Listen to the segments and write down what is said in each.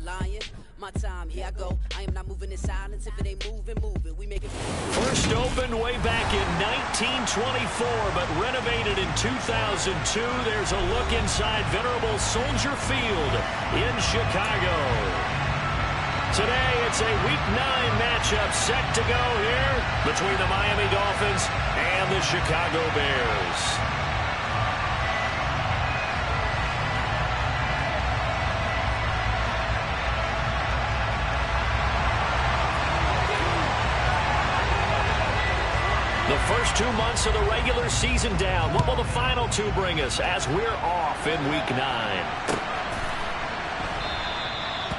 lion. My time, here I go. I am not moving in silence. If it ain't moving, move it. We make it. First opened way back in 1924, but renovated in 2002. There's a look inside venerable Soldier Field in Chicago. Today, it's a Week 9 matchup set to go here between the Miami Dolphins and the Chicago Bears. The first 2 months of the regular season down. What will the final 2 bring us as we're off in Week 9?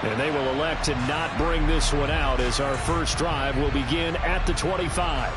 And they will elect to not bring this one out as our first drive will begin at the 25.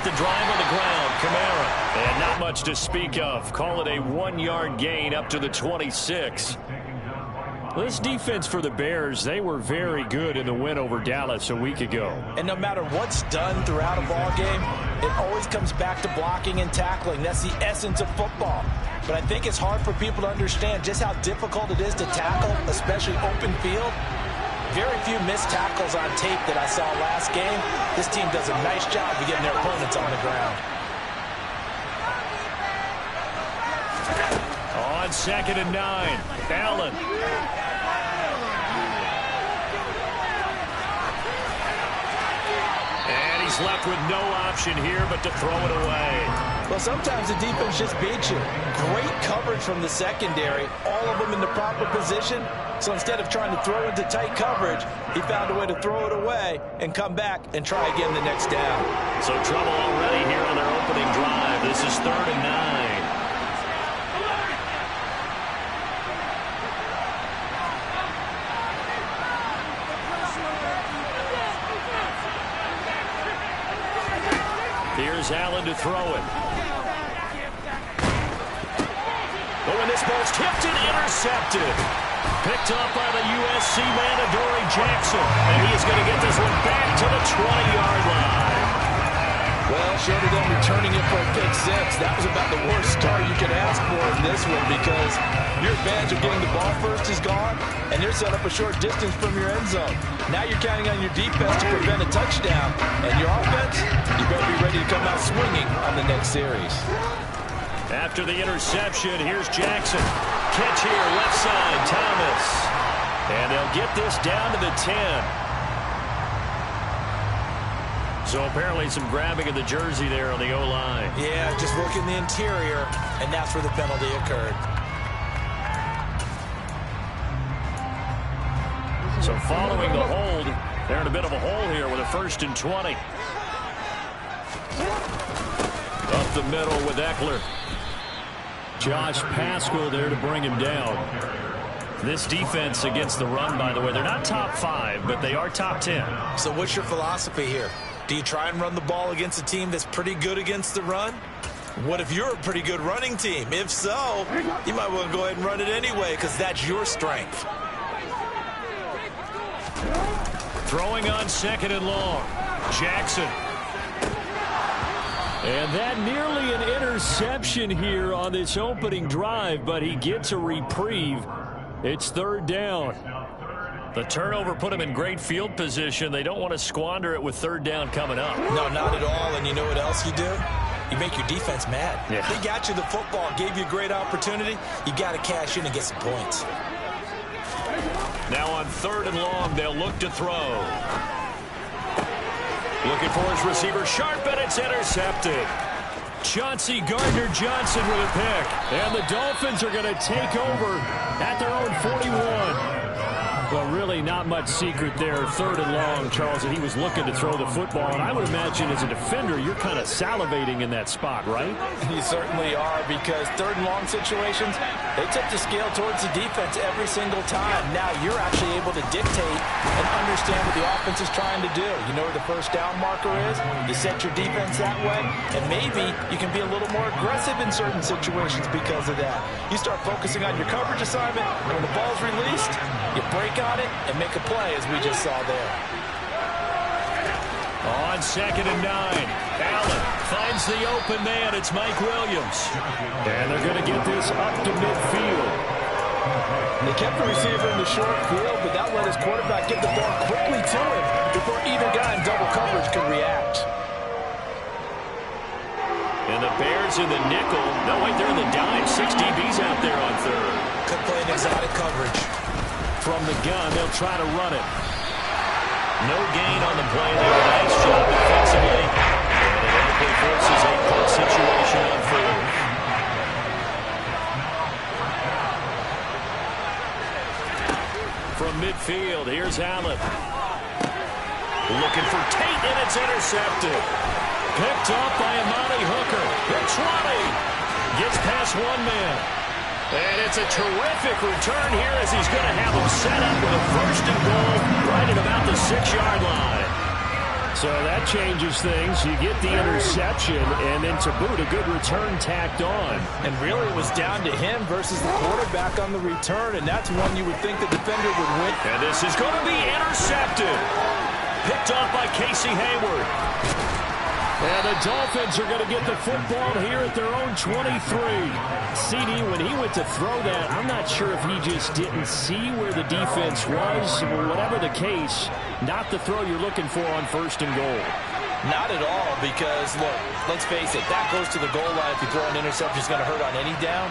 The drive on the ground, Kamara, and not much to speak of. Call it a 1-yard gain up to the 26. This defense for the Bears, they were very good in the win over Dallas a week ago. And no matter what's done throughout a ball game, it always comes back to blocking and tackling. That's the essence of football. But I think it's hard for people to understand just how difficult it is to tackle, especially open field. Very few missed tackles on tape that I saw last game. This team does a nice job of getting their opponents on the ground. On 2nd and 9, Allen. And he's left with no option here but to throw it away. Well, sometimes the defense just beats you. Great coverage from the secondary, all of them in the proper position. So instead of trying to throw into tight coverage, he found a way to throw it away and come back and try again the next down. So trouble already here on their opening drive. This is 3rd and 9. Here's Allen to throw it. Oh, and this ball's tipped and intercepted. Picked up by the USC man, Adoree Jackson. And he is going to get this one back to the 20-yard line. Well, short of them returning it for a pick 6, that was about the worst start you could ask for in this one because your advantage of getting the ball first is gone, and they're set up a short distance from your end zone. Now you're counting on your defense to prevent a touchdown, and your offense, you better be ready to come out swinging on the next series. After the interception, here's Jackson. Catch here, left side, Thomas. And they'll get this down to the 10. So apparently some grabbing of the jersey there on the O-line. Yeah, just look in the interior, and that's where the penalty occurred. So following the hold, they're in a bit of a hole here with a 1st and 20. Up the middle with Eckler. Josh Paschal there to bring him down. This defense against the run, by the way, they're not top 5, but they are top 10. So what's your philosophy here? Do you try and run the ball against a team that's pretty good against the run? What if you're a pretty good running team? If so, you might want to go ahead and run it anyway because that's your strength. Throwing on 2nd and long. Jackson. And that nearly an interception here on this opening drive, but he gets a reprieve. It's 3rd down. The turnover put him in great field position. They don't want to squander it with 3rd down coming up. No, not at all. And you know what else you do? You make your defense mad. Yeah. They got you the football, gave you a great opportunity. You got to cash in and get some points. Now on 3rd and long, they'll look to throw. Looking for his receiver, sharp, and it's intercepted. Chauncey Gardner-Johnson with a pick. And the Dolphins are going to take over at their own 41. Well, really not much secret there. 3rd and long, Charles, that he was looking to throw the football. And I would imagine as a defender, you're kind of salivating in that spot, right? You certainly are, because 3rd and long situations, they tip the scale towards the defense every single time. Now you're actually able to dictate and understand what the offense is trying to do. You know where the first down marker is. You set your defense that way, and maybe you can be a little more aggressive in certain situations because of that. You start focusing on your coverage assignment, and when the ball's released, you break on it and make a play, as we just saw there. On 2nd and 9, Allen finds the open man. It's Mike Williams. And they're going to get this up to midfield. They kept the receiver in the short field, but that let his quarterback get the ball quickly to him before either guy in double coverage could react. And the Bears in the nickel. No, wait, they're in the dime. 6 DBs out there on 3rd. Could play an exotic coverage. From the gun, they'll try to run it. No gain on the play there. Nice job defensively. And it quickly forces a punt situation on 4th. From midfield, here's Allen. Looking for Tate, and it's intercepted. Picked up by Amani Hooker. The 20. Gets past one man. And it's a terrific return here as he's going to have him set up with a 1st and goal right at about the 6-yard line. So that changes things. You get the interception, and then to boot, a good return tacked on. And really it was down to him versus the quarterback on the return, and that's one you would think the defender would win. And this is going to be intercepted. Picked off by Casey Hayward. And the Dolphins are going to get the football here at their own 23. CD, when he went to throw that, I'm not sure if he just didn't see where the defense was. Whatever the case, not the throw you're looking for on 1st and goal. Not at all, because, look, let's face it, that goes to the goal line. If you throw an interception, it's going to hurt on any down.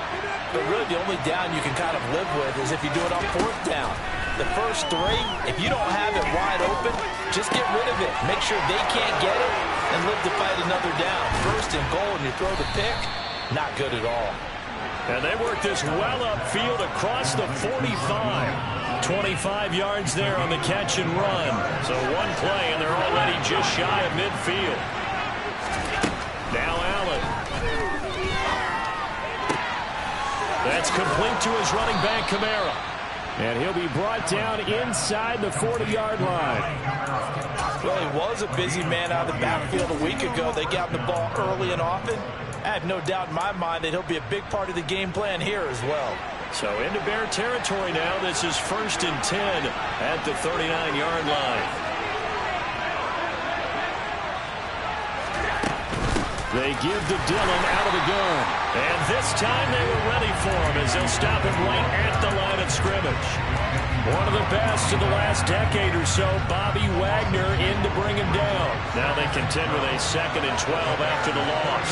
But really, the only down you can kind of live with is if you do it on 4th down. The first 3, if you don't have it wide open, just get rid of it. Make sure they can't get it and live to fight another down. 1st and goal, and you throw the pick, not good at all. And they work this well upfield across the 45. 25 yards there on the catch and run. So one play, and they're already just shy of midfield. Now Allen. That's complete to his running back, Kamara. And he'll be brought down inside the 40-yard line. Well, he was a busy man out of the backfield a week ago. They got the ball early and often. I have no doubt in my mind that he'll be a big part of the game plan here as well. So into Bear territory now. This is 1st and 10 at the 39-yard line. They give to Dillon out of the gun. And this time they were ready for him as they'll stop him right at the line of scrimmage. One of the best of the last decade or so, Bobby Wagner in to bring him down. Now they contend with a 2nd and 12 after the loss.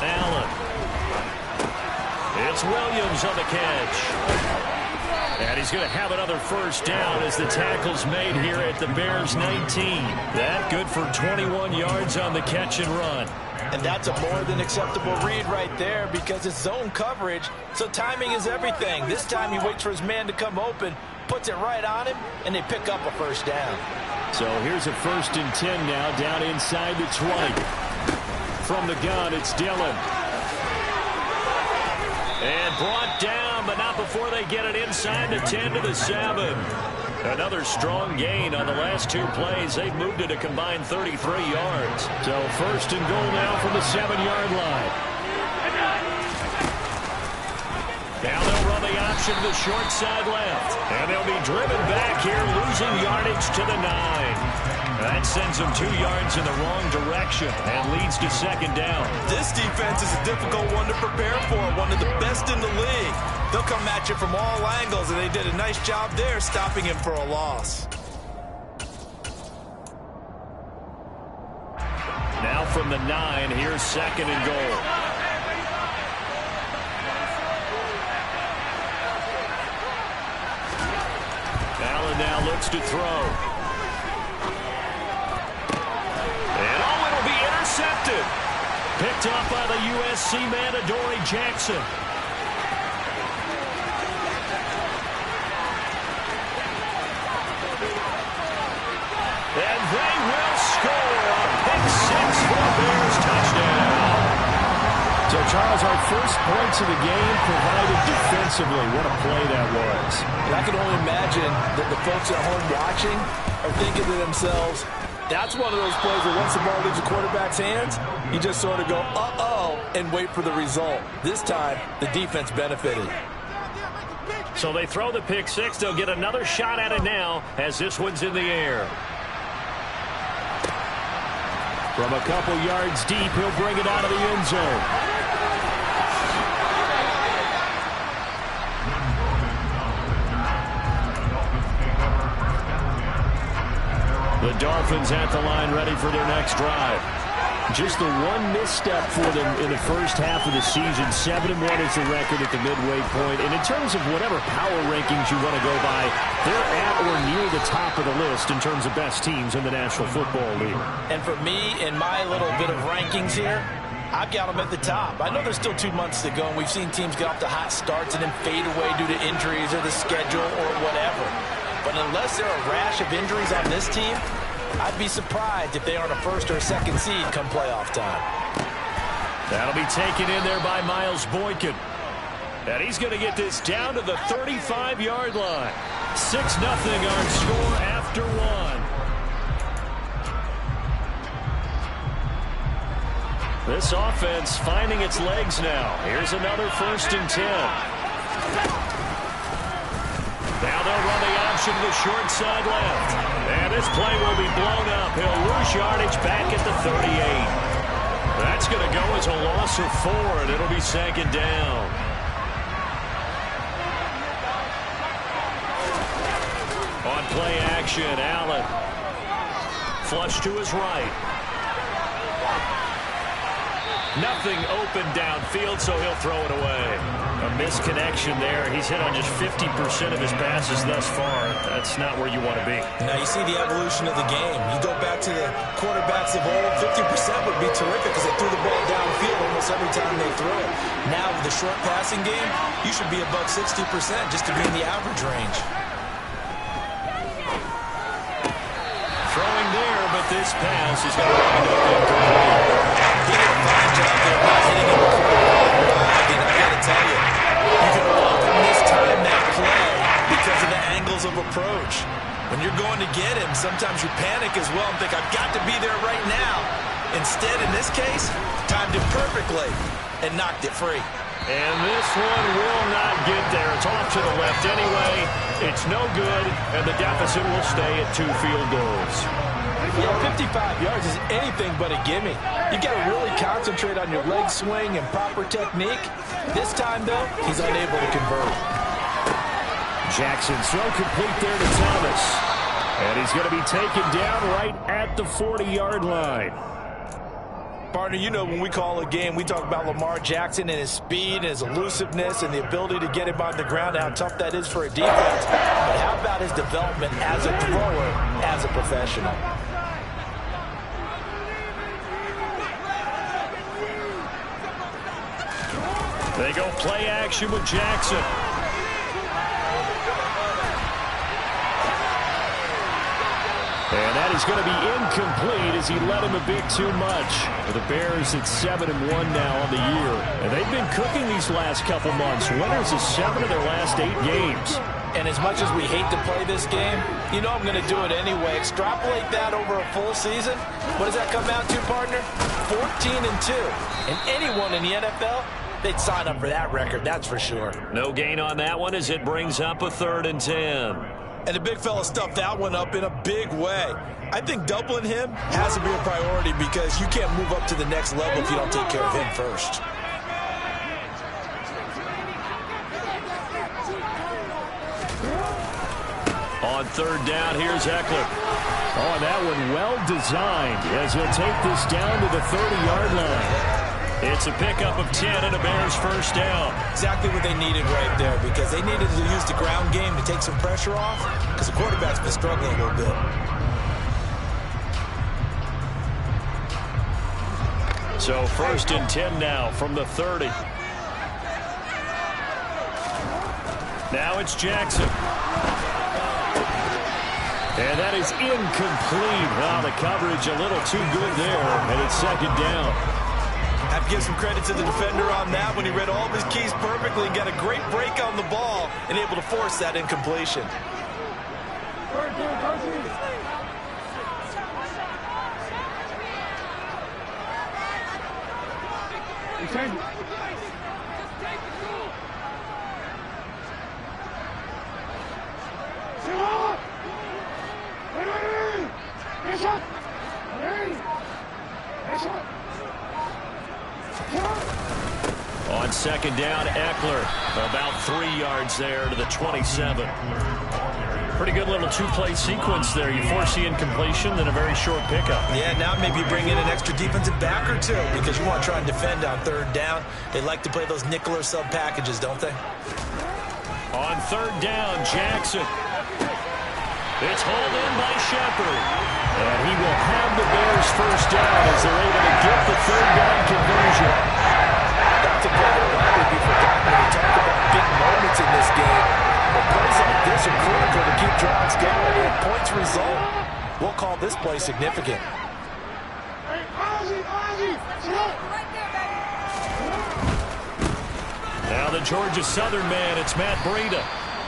Allen. It's Williams on the catch. And he's going to have another 1st down as the tackle's made here at the Bears 19. That good for 21 yards on the catch and run. And that's a more than acceptable read right there because it's zone coverage, so timing is everything. This time he waits for his man to come open, puts it right on him, and they pick up a 1st down. So here's a 1st and 10 now down inside the 20. From the gun, it's Dillon. And brought down, but not before they get it inside the 10 to the 7. Another strong gain on the last 2 plays. They've moved it a combined 33 yards. So 1st and goal now from the 7-yard line. Now they'll run the option to the short side left. And they'll be driven back here, losing yardage to the 9. That sends them 2 yards in the wrong direction and leads to 2nd down. This defense is a difficult one to prepare for, one of the best in the league. They'll come at you from all angles, and they did a nice job there stopping him for a loss. Now from the 9, here's 2nd and goal. Allen now looks to throw. Intercepted. Picked off by the USC man, Adoree Jackson. they will score. A pick six for the Bears touchdown. So, Charles, our first points of the game provided defensively. What a play that was. And I can only imagine that the folks at home watching are thinking to themselves, that's one of those plays where once the ball leaves the quarterback's hands, you just sort of go, uh-oh, and wait for the result. This time, the defense benefited. So they throw the pick six. They'll get another shot at it now as this one's in the air. From a couple yards deep, he'll bring it out of the end zone. The Dolphins at the line ready for their next drive. Just the one misstep for them in the first half of the season. 7-1 is the record at the midway point. And in terms of whatever power rankings you want to go by, they're at or near the top of the list in terms of best teams in the National Football League. And for me, in my little bit of rankings here, I've got them at the top. I know there's still 2 months to go, and we've seen teams get off to hot starts and then fade away due to injuries or the schedule or whatever. But unless there are a rash of injuries on this team, I'd be surprised if they aren't a first or a second seed come playoff time. That'll be taken in there by Miles Boykin. And he's going to get this down to the 35-yard line. 6-0 our score after one. This offense finding its legs now. Here's another 1st and 10. Now they'll run the option to the short side left. And this play will be blown up. He'll lose yardage back at the 38. That's going to go as a loss of 4, and it'll be 2nd down. On play action, Allen. Flush to his right. Nothing open downfield, so he'll throw it away. A misconnection there. He's hit on just 50% of his passes thus far. That's not where you want to be. Now you see the evolution of the game. You go back to the quarterbacks of old, 50% would be terrific because they threw the ball downfield almost every time they throw it. Now with the short passing game, you should be above 60% just to be in the average range. Throwing there, but this pass is going to wind up incomplete. He did a fine job there by hitting him before the ball arrived, and I got to tell you, you can often mistime that play because of the angles of approach. When you're going to get him, sometimes you panic as well and think, I've got to be there right now. Instead, in this case, timed it perfectly and knocked it free. And this one will not get there. It's off to the left anyway. It's no good, and the deficit will stay at 2 field goals. Yeah, 55 yards is anything but a gimme. You got to really concentrate on your leg swing and proper technique. This time, though, he's unable to convert. Jackson throw complete there to Thomas. And he's going to be taken down right at the 40-yard line. Partner, you know when we call a game, we talk about Lamar Jackson and his speed and his elusiveness and the ability to get him on the ground, how tough that is for a defense. But how about his development as a thrower, as a professional? They go play action with Jackson. And that is going to be incomplete as he led him a bit too much. The Bears at 7-1 now on the year. And they've been cooking these last couple months. Winners of 7 of their last 8 games. And as much as we hate to play this game, you know I'm going to do it anyway. Extrapolate that over a full season. What does that come out to, partner? 14-2. And anyone in the NFL, they'd sign up for that record, that's for sure. No gain on that one as it brings up a 3rd and 10. And the big fella stuffed that one up in a big way. I think doubling him has to be a priority because you can't move up to the next level if you don't take care of him first. On 3rd down, here's Eckler. Oh, that one well designed as he'll take this down to the 30-yard line. It's a pickup of 10 and a Bears first down. Exactly what they needed right there because they needed to use the ground game to take some pressure off because the quarterback's been struggling a little bit. So 1st and 10 now from the 30. Now it's Jackson. And that is incomplete. Wow, the coverage a little too good there, and it's second down. I have to give some credit to the defender on that when he read all of his keys perfectly and got a great break on the ball and able to force that incompletion. On second down, Eckler about 3 yards there to the 27. Pretty good little two-play sequence there. You force the incompletion, then a very short pickup. Yeah, now maybe you bring in an extra defensive back or two because you want to try and defend on third down. They like to play those nickel or sub packages, don't they? On third down, Jackson. It's hauled in by Shepard. And he will have the Bears first down as they're able to get the third down conversion. That's a play that will likely be forgotten when you talk about big moments in this game. But plays like this are critical to keep drives going. And points result, we'll call this play significant. Now the Georgia Southern man, it's Matt Breida.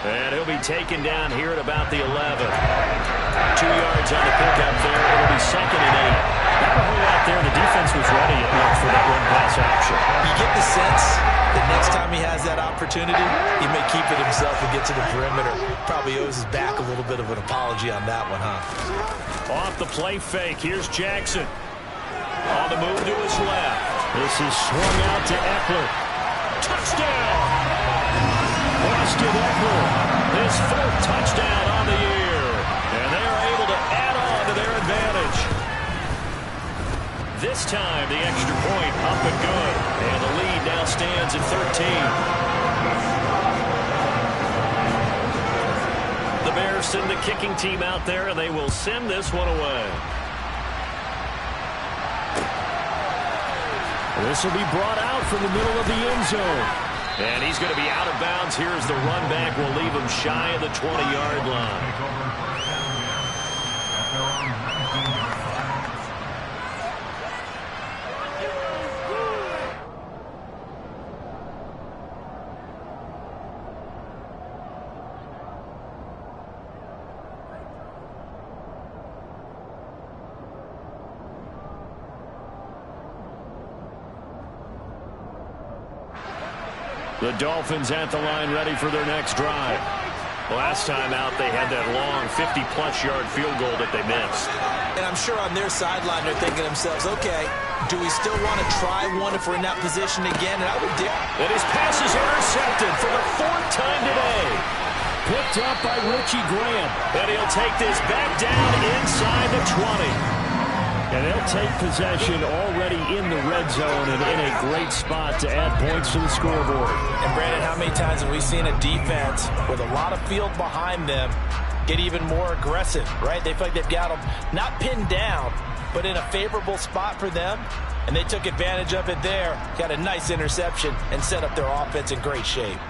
And he'll be taken down here at about the 11. 2 yards on the pickup there. It'll be second and 8. Not a whole lot there. The defense was ready, it looked, for that run-pass action. You get the sense that next time he has that opportunity, he may keep it himself and get to the perimeter. Probably owes his back a little bit of an apology on that one, huh? Off the play fake. Here's Jackson. On the move to his left. This is swung out to Eckler. Touchdown! Austin Eckler, his 4th touchdown on the year. And they're able to add on to their advantage. This time, the extra point up and good. And the lead now stands at 13. The Bears send the kicking team out there, and they will send this one away. This will be brought out from the middle of the end zone. And he's going to be out of bounds. Here's the run back. We'll leave him shy of the 20-yard line. The Dolphins at the line ready for their next drive. Last time out, they had that long 50-plus yard field goal that they missed. And I'm sure on their sideline, they're thinking to themselves, okay, do we still want to try one if we're in that position again? And I would do. And his pass is intercepted for the 4th time today. Picked up by Richie Graham. And he'll take this back down inside the 20. And they'll take possession already in the red zone and in a great spot to add points to the scoreboard. And, Brandon, how many times have we seen a defense with a lot of field behind them get even more aggressive, right? They feel like they've got them not pinned down, but in a favorable spot for them. And they took advantage of it there, got a nice interception, and set up their offense in great shape.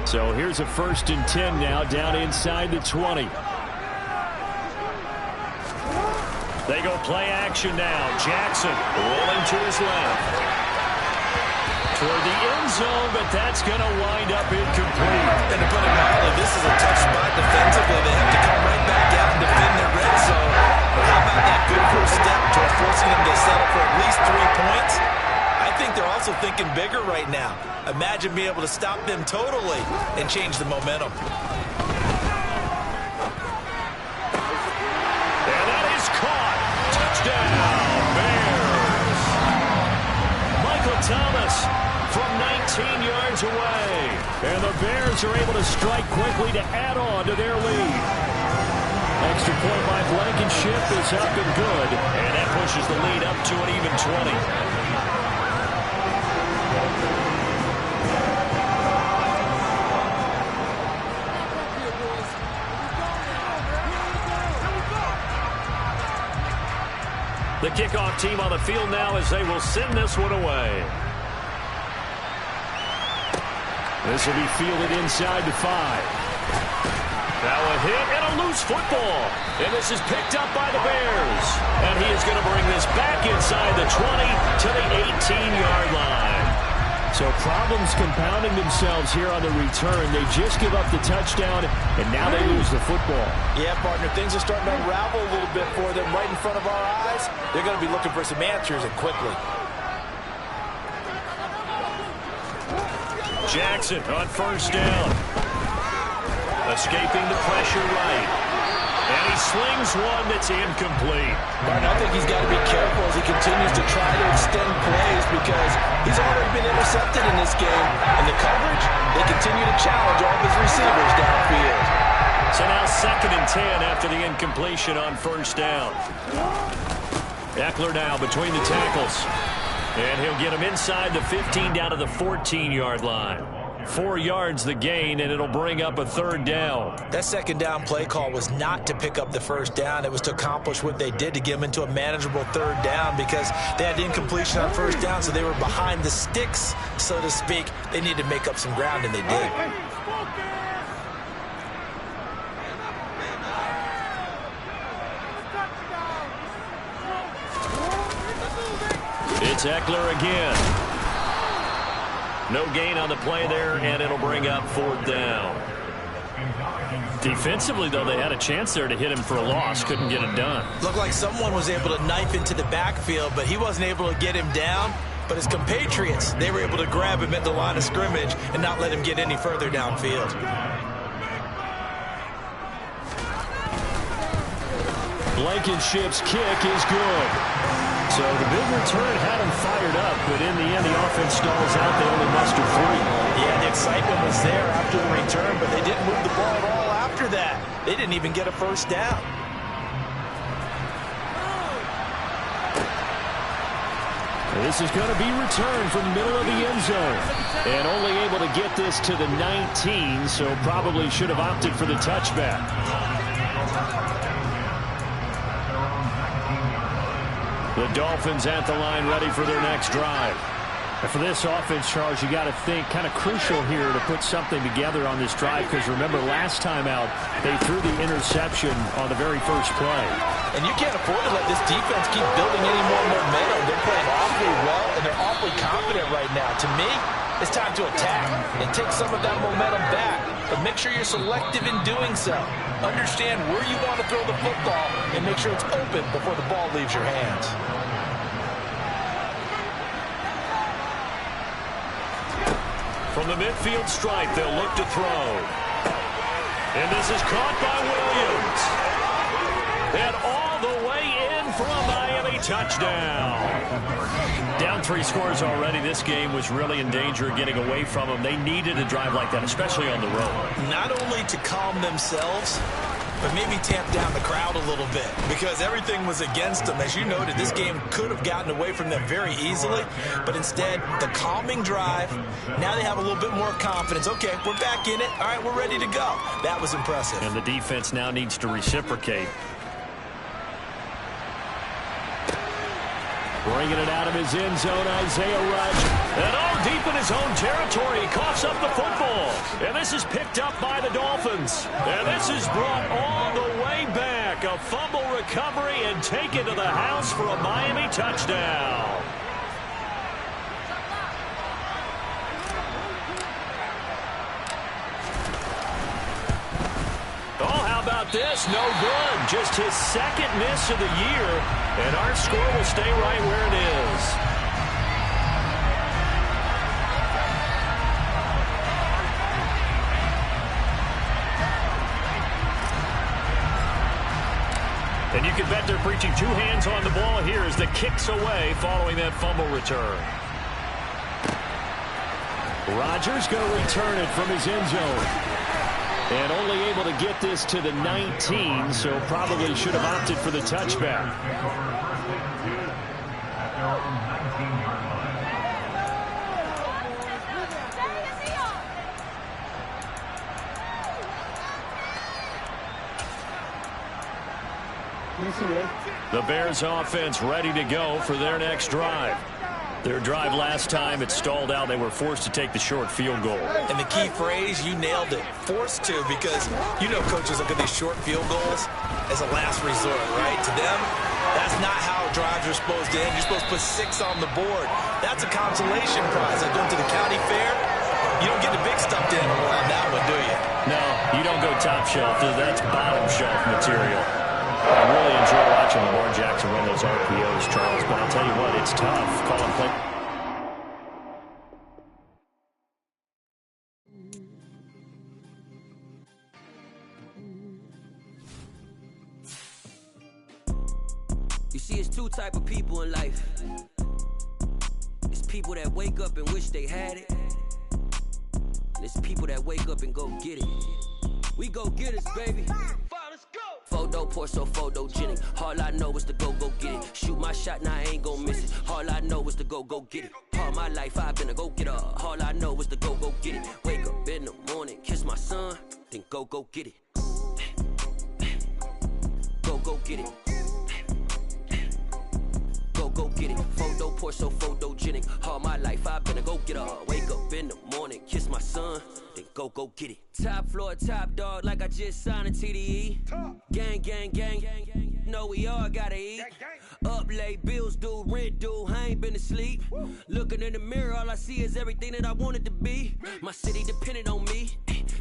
So here's a 1st and 10 now down inside the 20. They go play action now. Jackson rolling to his left. Toward the end zone, but that's going to wind up incomplete. And to put it mildly, this is a tough spot defensively. They have to come right back out and defend their red zone. But how about that good first step toward forcing them to settle for at least 3 points? I think they're also thinking bigger right now. Imagine being able to stop them totally and change the momentum. Bears. Michael Thomas from 19 yards away. And the Bears are able to strike quickly to add on to their lead. Extra point by Blankenship is up and good. And that pushes the lead up to an even 20. The kickoff team on the field now as they will send this one away. This will be fielded inside the 5. Now a hit and a loose football. And this is picked up by the Bears. And he is going to bring this back inside the 20 to the 18-yard line. So problems compounding themselves here on the return. They just give up the touchdown, and now they lose the football. Yeah, partner, things are starting to unravel a little bit for them right in front of our eyes. They're going to be looking for some answers, and quickly. Jackson on first down. Escaping the pressure right. And he slings one that's incomplete. Martin, I think he's got to be careful as he continues to try to extend plays because he's already been intercepted in this game. And the coverage, they continue to challenge all of his receivers downfield. So now 2nd and 10 after the incompletion on first down. Eckler now between the tackles. And he'll get him inside the 15 down to the 14-yard line. 4 yards the gain, and it'll bring up a 3rd down. That 2nd down play call was not to pick up the 1st down. It was to accomplish what they did to get them into a manageable 3rd down because they had incompletion on 1st down, so they were behind the sticks, so to speak. They needed to make up some ground, and they did. It's Eckler again. No gain on the play there, and it'll bring up 4th down. Defensively, though, they had a chance there to hit him for a loss. Couldn't get it done. Looked like someone was able to knife into the backfield, but he wasn't able to get him down. But his compatriots, they were able to grab him at the line of scrimmage and not let him get any further downfield. Blankenship's kick is good. So the big return had him fired up, but in the end, the offense stalls out. They only muster 3. Yeah, the excitement was there after the return, but they didn't move the ball at all after that. They didn't even get a 1st down. This is going to be returned from the middle of the end zone. And only able to get this to the 19, so probably should have opted for the touchback. The Dolphins at the line ready for their next drive. And for this offense, Charles, you got to think kind of crucial here to put something together on this drive because remember last time out they threw the interception on the very first play. And you can't afford to let this defense keep building any more momentum. They're playing awfully well and they're awfully confident right now. To me, it's time to attack and take some of that momentum back. But make sure you're selective in doing so. Understand where you want to throw the football and make sure it's open before the ball leaves your hands. From the midfield stripe, they'll look to throw. And this is caught by Williams. And all the way in for a Miami touchdown. Down 3 scores already. This game was really in danger of getting away from them. They needed a drive like that, especially on the road. Not only to calm themselves, but maybe tamp down the crowd a little bit because everything was against them. As you noted, this game could have gotten away from them very easily, but instead, the calming drive, now they have a little bit more confidence. Okay, we're back in it. All right, we're ready to go. That was impressive. And the defense now needs to reciprocate. Bringing it out of his end zone, Isaiah Rush. And all deep in his own territory, he coughs up the football. And this is picked up by the Dolphins. And this is brought all the way back. A fumble recovery and taken to the house for a Miami touchdown. Oh, how about this? No good. Just his 2nd miss of the year. And our score will stay right where it is. And you can bet they're preaching 2 hands on the ball here as the kick's away following that fumble return. Rodgers going to return it from his end zone. And only able to get this to the 19, so probably should have opted for the touchback. The Bears offense ready to go for their next drive. Their drive last time, it stalled out. They were forced to take the short field goal. And the key phrase, you nailed it, forced to, because you know coaches look at these short field goals as a last resort, right? To them, that's not how drives are supposed to end. You're supposed to put 6 on the board. That's a consolation prize. Like going to the county fair, you don't get the big stuffed animal on that one, do you? No, you don't go top shelf. That's bottom shelf material. I really enjoy watching Lamar Jackson run those RPOs, Charles, but I'll tell you what, it's tough calling play. You see, it's 2 type of people in life. It's people that wake up and wish they had it. And it's people that wake up and go get it. We go get it, baby. Photo poor, so photogenic. All I know is to go get it. Shoot my shot, now I ain't gon' miss it. All I know is to go get it. All my life I've been a go-getter. All I know is to go get it. Wake up in the morning, kiss my son, then go get it. Go get it. Go get it. Photo poor, so photogenic. All my life I've been a go-getter. Wake up in the morning, kiss my son, then go get it. Top floor, top dog, like I just signed a TDE. Gang, gang, gang. Know we all gotta eat. Up late, bills due, rent due, I ain't been asleep. Looking in the mirror, all I see is everything that I wanted to be. My city depended on me,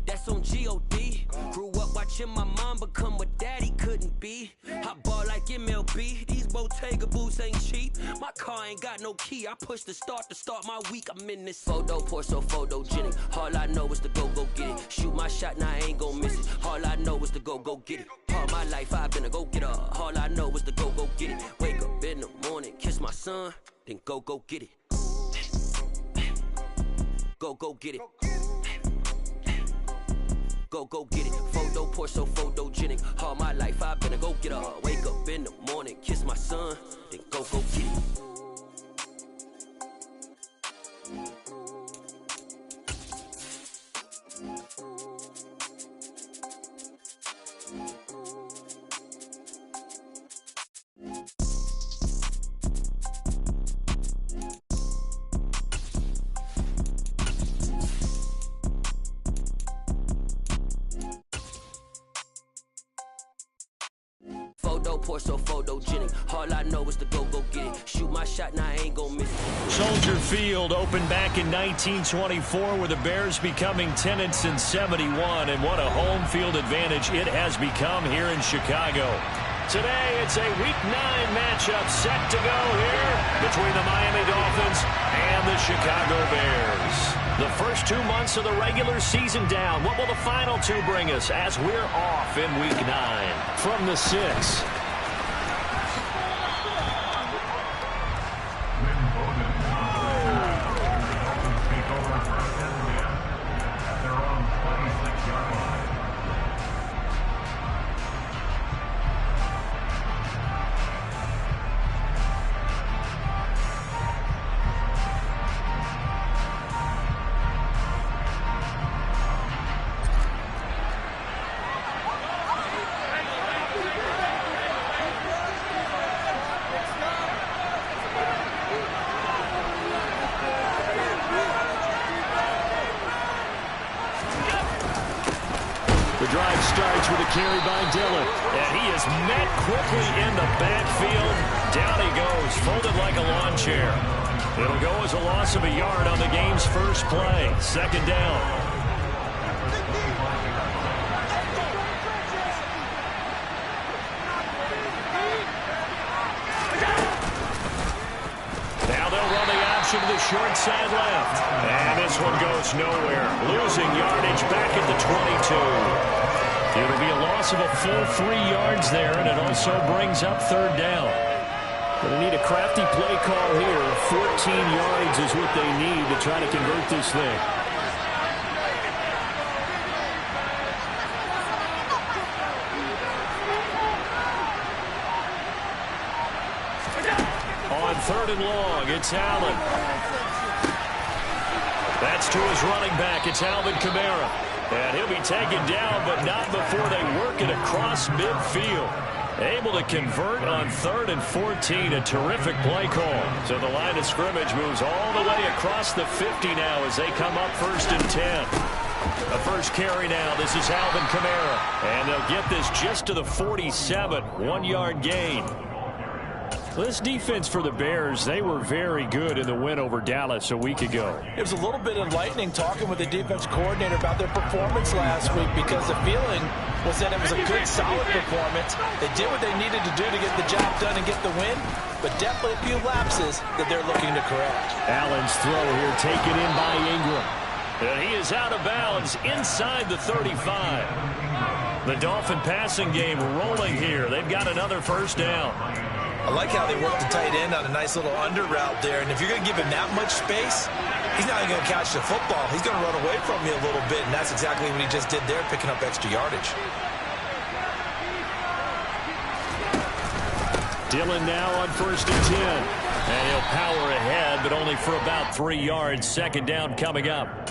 that's on G.O.D. Grew up watching my mom become what daddy couldn't be. I ball like MLB, these Bottega boots ain't cheap. My car ain't got no key, I push the start to start my week. I'm in this photo poor, so photogenic. All I know is to go get it. Shoot my shot, now I ain't gon' miss it. All I know is to go get it. All my life I've been a go-getter. All I know is to go get it. Wake up in the morning, kiss my son, then go get it. Go get it. Go get it. Photo poor, so photogenic. All my life I've been a go-getter. Wake up in the morning, kiss my son, then go get it. Photo poor, so photogenic. All I know is to go get it. Shoot my shot, now I ain't gon' miss it. Soldier Field opened back in 1924 with the Bears becoming 10-71, and what a home field advantage it has become here in Chicago. Today, it's a Week 9 matchup set to go here between the Miami Dolphins and the Chicago Bears. The first 2 months of the regular season down. What will the final 2 bring us as we're off in Week 9? From the 6. The drive starts with a carry by Dillon. And he is met quickly in the backfield. Down he goes, folded like a lawn chair. It'll go as a loss of a yard on the game's first play. 2nd down. Now they'll run the option to the short side left. And this one goes nowhere. Losing yardage back at the 22. It'll be a loss of a full 3 yards there, and it also brings up 3rd down. Going to need a crafty play call here. 14 yards is what they need to try to convert this thing. On 3rd and long, it's Allen. That's to his running back. It's Alvin Kamara. And he'll be taken down, but not before they work it across midfield. Able to convert on 3rd and 14. A terrific play call. So the line of scrimmage moves all the way across the 50 now as they come up 1st and 10. A first carry now. This is Alvin Kamara. And they'll get this just to the 47. 1-yard gain. Well, this defense for the Bears, they were very good in the win over Dallas a week ago. It was a little bit enlightening talking with the defense coordinator about their performance last week, because the feeling was that it was a good, solid performance. They did what they needed to do to get the job done and get the win, but definitely a few lapses that they're looking to correct. Allen's throw here taken in by Ingram. And he is out of bounds inside the 35. The Dolphin passing game rolling here. They've got another first down. I like how they work the tight end on a nice little under route there. And if you're going to give him that much space, he's not even going to catch the football. He's going to run away from you a little bit, and that's exactly what he just did there, picking up extra yardage. Dillon now on 1st and 10. And he'll power ahead, but only for about 3 yards. 2nd down coming up.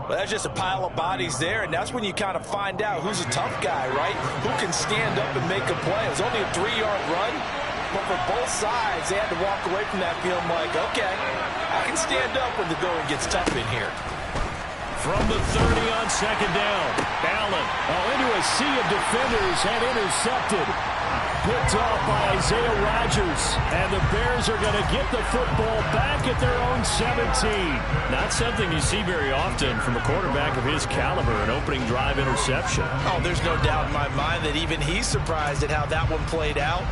Well, that's just a pile of bodies there, and that's when you kind of find out who's a tough guy, right? Who can stand up and make a play. It was only a 3-yard run, but for both sides, they had to walk away from that feeling like, okay, I can stand up when the going gets tough in here. From the 30 on 2nd down, Allen into a sea of defenders and intercepted. Picked off by Isaiah Rodgers, and the Bears are going to get the football back at their own 17. Not something you see very often from a quarterback of his caliber, an opening drive interception. Oh, there's no doubt in my mind that even he's surprised at how that one played out.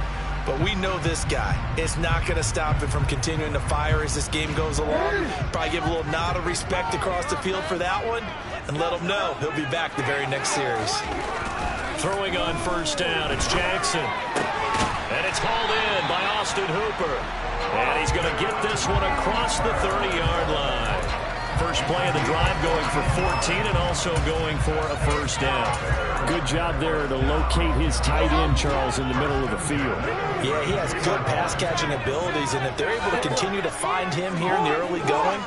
But we know this guy is not going to stop him from continuing to fire as this game goes along. Probably give a little nod of respect across the field for that one, and let him know he'll be back the very next series. Throwing on 1st down, it's Jackson. And it's hauled in by Austin Hooper. And he's going to get this one across the 30-yard line. First play of the drive going for 14 and also going for a 1st down. Good job there to locate his tight end, Charles, in the middle of the field. Yeah, he has good pass-catching abilities, and if they're able to continue to find him here in the early going,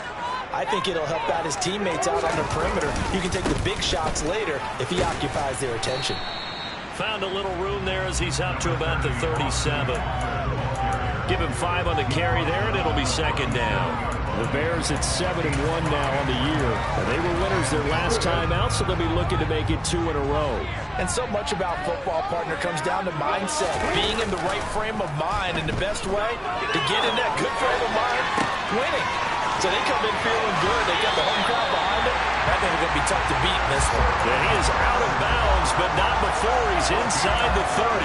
I think it'll help out his teammates out on the perimeter. You can take the big shots later if he occupies their attention. Found a little room there as he's up to about the 37. Give him 5 on the carry there, and it'll be 2nd down. The Bears at 7-1 now on the year. They were winners their last time out, so they'll be looking to make it 2 in a row. And so much about football, partner, comes down to mindset. Being in the right frame of mind, and the best way to get in that good frame of mind, winning. So they come in feeling good. They got the home crowd behind them. I think it's going to be tough to beat in this one. Yeah, he is out of bounds, but not before he's inside the 30.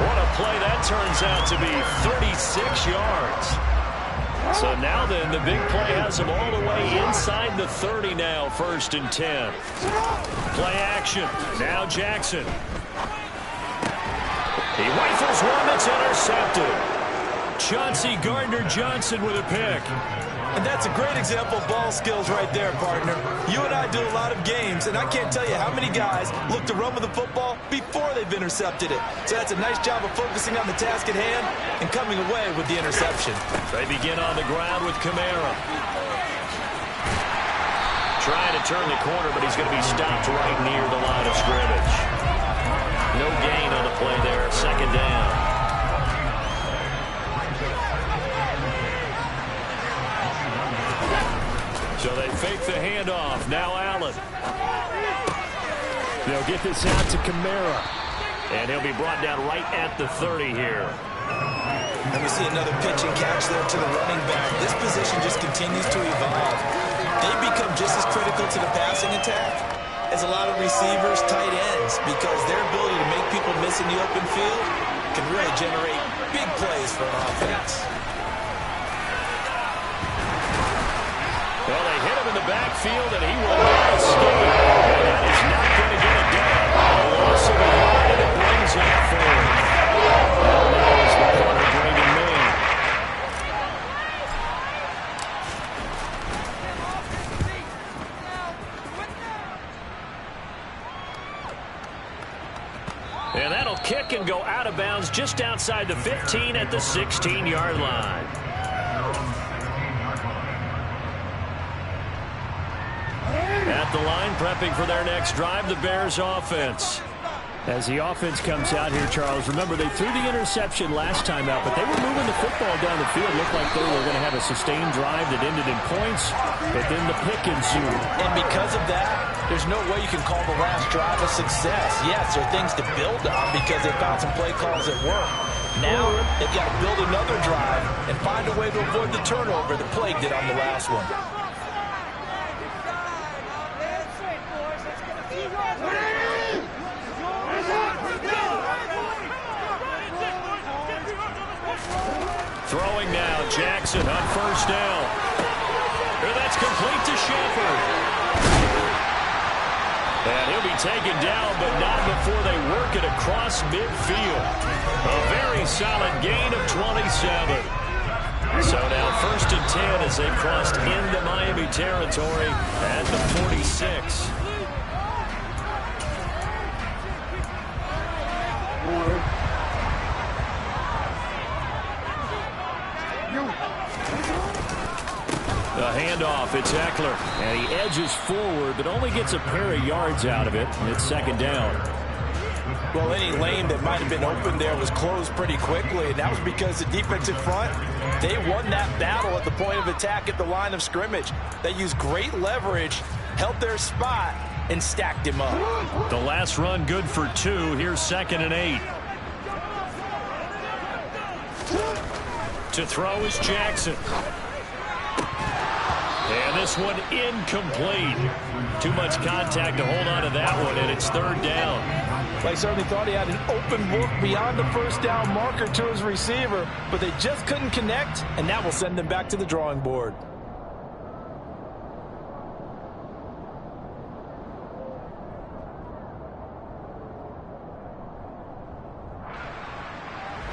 What a play that turns out to be, 36 yards. So now then, the big play has him all the way inside the 30 now, 1st and 10. Play action. Now Jackson. He rifles one that's intercepted. Chauncey Gardner-Johnson with a pick. And that's a great example of ball skills right there, partner. You and I do a lot of games, and I can't tell you how many guys look to run with the football before they've intercepted it. So that's a nice job of focusing on the task at hand and coming away with the interception. They begin on the ground with Kamara. Trying to turn the corner, but he's going to be stopped right near the line of scrimmage. No gain on the play there, 2nd down. So they fake the handoff. Now Allen. They'll get this out to Kamara. And he'll be brought down right at the 30 here. And we see another pitch and catch there to the running back. This position just continues to evolve. They become just as critical to the passing attack as a lot of receivers, tight ends, because their ability to make people miss in the open field can really generate big plays for an offense. Well, they hit him in the backfield, and he will not escape. And that is not going to get it done. A loss of a yard, and it brings up 4th. Well, that is the corner bringing man. And that'll kick and go out of bounds just outside the 15 at the 16-yard line. At the line, prepping for their next drive, the Bears offense. As the offense comes out here, Charles, remember they threw the interception last time out, but they were moving the football down the field. Looked like they were going to have a sustained drive that ended in points, but then the pick ensued. And because of that, there's no way you can call the last drive a success. Yes, there are things to build on because they found some play calls that work. Now they've got to build another drive and find a way to avoid the turnover that plagued it on the last one. Throwing now, Jackson on first down. And that's complete to Shepard. And he'll be taken down, but not before they work it across midfield. A very solid gain of 27. So now 1st and 10 as they crossed into Miami territory at the 46. The handoff, it's Eckler. And he edges forward, but only gets a pair of yards out of it. And it's 2nd down. Well, any lane that might have been open there was closed pretty quickly, and that was because the defensive front, they won that battle at the point of attack at the line of scrimmage. They used great leverage, held their spot, and stacked him up. The last run good for 2. Here's 2nd and 8. To throw is Jackson. And this one incomplete. Too much contact to hold on to that one, and it's 3rd down. They certainly thought he had an open look beyond the 1st down marker to his receiver, but they just couldn't connect, and that will send them back to the drawing board.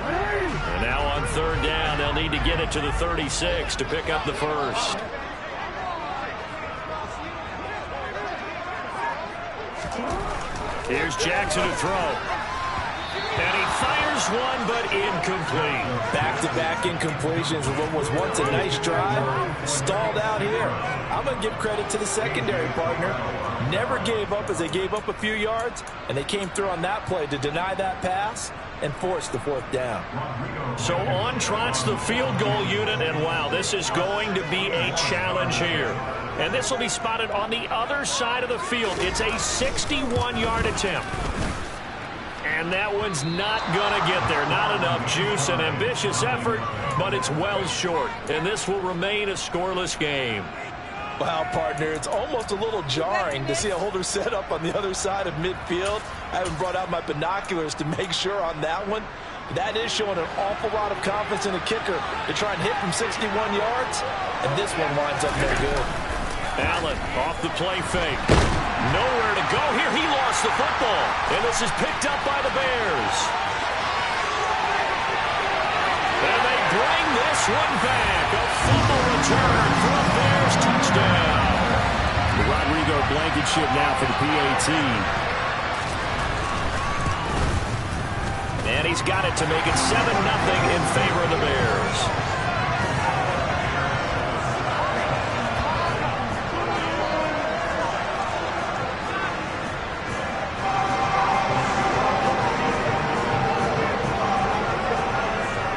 And now on 3rd down, they'll need to get it to the 36 to pick up the first. Here's Jackson to throw. And he fires one, but incomplete. Back-to-back incompletions of what was once a nice drive. Stalled out here. I'm going to give credit to the secondary partner. Never gave up as they gave up a few yards, and they came through on that play to deny that pass and force the 4th down. So on trots the field goal unit, and wow, this is going to be a challenge here. And this will be spotted on the other side of the field. It's a 61-yard attempt. And that one's not going to get there. Not enough juice, an ambitious effort, but it's well short. And this will remain a scoreless game. Wow, partner, it's almost a little jarring to see a holder set up on the other side of midfield. I haven't brought out my binoculars to make sure on that one. That is showing an awful lot of confidence in the kicker to try and hit from 61 yards. And this one winds up no good. Allen off the play fake. Nowhere to go here. He lost the football. And this is picked up by the Bears. And they bring this one back. A fumble return for a Bears touchdown. The Rodrigo Blankenship now for the PAT. And he's got it to make it 7-0 in favor of the Bears.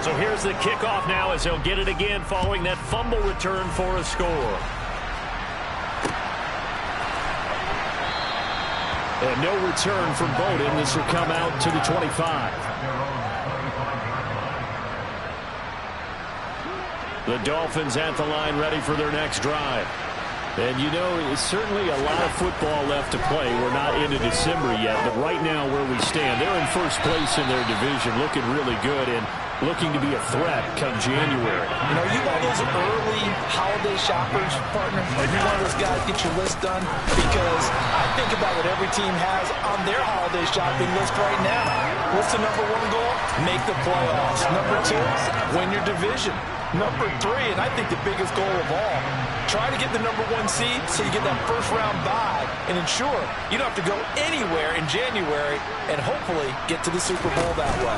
So here's the kickoff now as he'll get it again following that fumble return for a score. And no return from Bowden. This will come out to the 25. The Dolphins at the line ready for their next drive. And you know, it's certainly a lot of football left to play. We're not into December yet, but right now where we stand, they're in first place in their division, looking really good and looking to be a threat come January. You know, you one of those early holiday shoppers, partner? Are you one of those guys get your list done? Because I think about what every team has on their holiday shopping list right now. What's the number 1 goal? Make the playoffs. Number 2, win your division. Number 3, and I think the biggest goal of all, try to get the number 1 seed so you get that first round bye and ensure you don't have to go anywhere in January and hopefully get to the Super Bowl that way.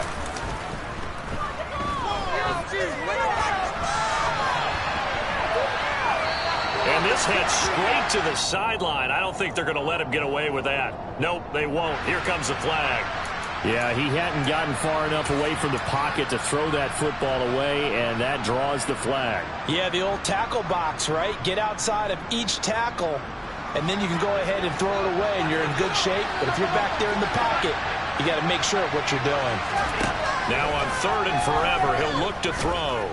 And this heads straight to the sideline. I don't think they're going to let him get away with that. Nope, they won't. Here comes the flag. Yeah, he hadn't gotten far enough away from the pocket to throw that football away, and that draws the flag. Yeah, the old tackle box, right? Get outside of each tackle, and then you can go ahead and throw it away, and you're in good shape. But if you're back there in the pocket, you got to make sure of what you're doing. Now on 3rd and forever, he'll look to throw.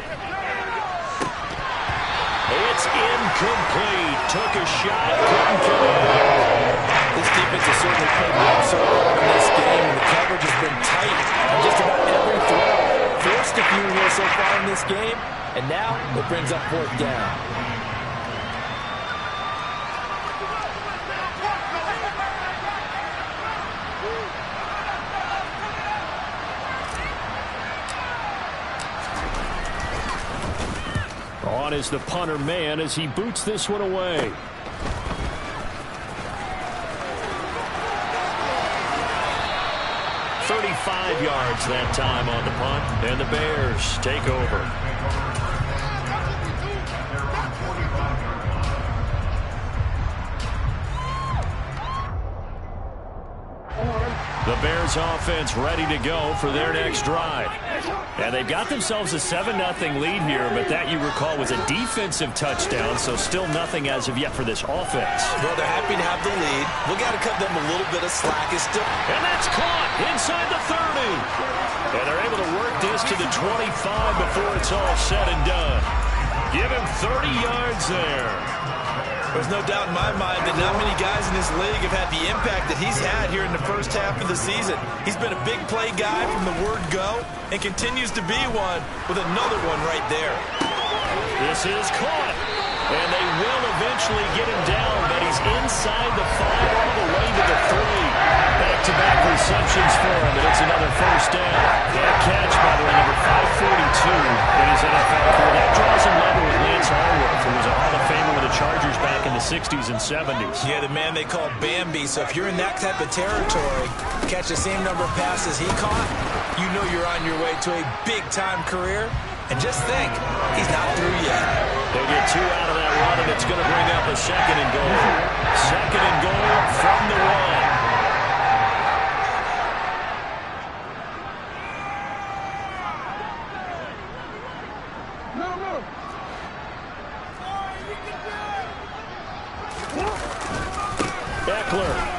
It's incomplete. Took a shot, couldn't connect. This defense has certainly played well so far in this game, and the coverage has been tight on just about every throw. Forced a few here so far in this game, and now it brings up 4th down. On is the punter man as he boots this one away. Yards that time on the punt, and the Bears take over. The Bears offense ready to go for their next drive. And they've got themselves a 7-0 lead here, but that, you recall, was a defensive touchdown, so still nothing as of yet for this offense. Well, they're happy to have the lead. We got to cut them a little bit of slack. It's still... And that's caught inside the 30. And they're able to work this to the 25 before it's all said and done. Give him 30 yards there. There's no doubt in my mind that not many guys in this league have had the impact that he's had here in the first half of the season. He's been a big play guy from the word go and continues to be one with another one right there. This is caught, and they will eventually get him down, but he's inside the 5 all the way to the 3. Back-to-back receptions for him, and it's another first down. That catch, by the way, number 542 in his NFL career. That draws him level with Lance Harworth, who was a Hall of Famer with the Chargers back in the 60s and 70s. Yeah, the man they called Bambi. So if you're in that type of territory, catch the same number of passes he caught, you know you're on your way to a big-time career. And just think, he's not through yet. They get 2 out of that run, and it's going to bring up a 2nd and goal. 2nd and goal from the 1.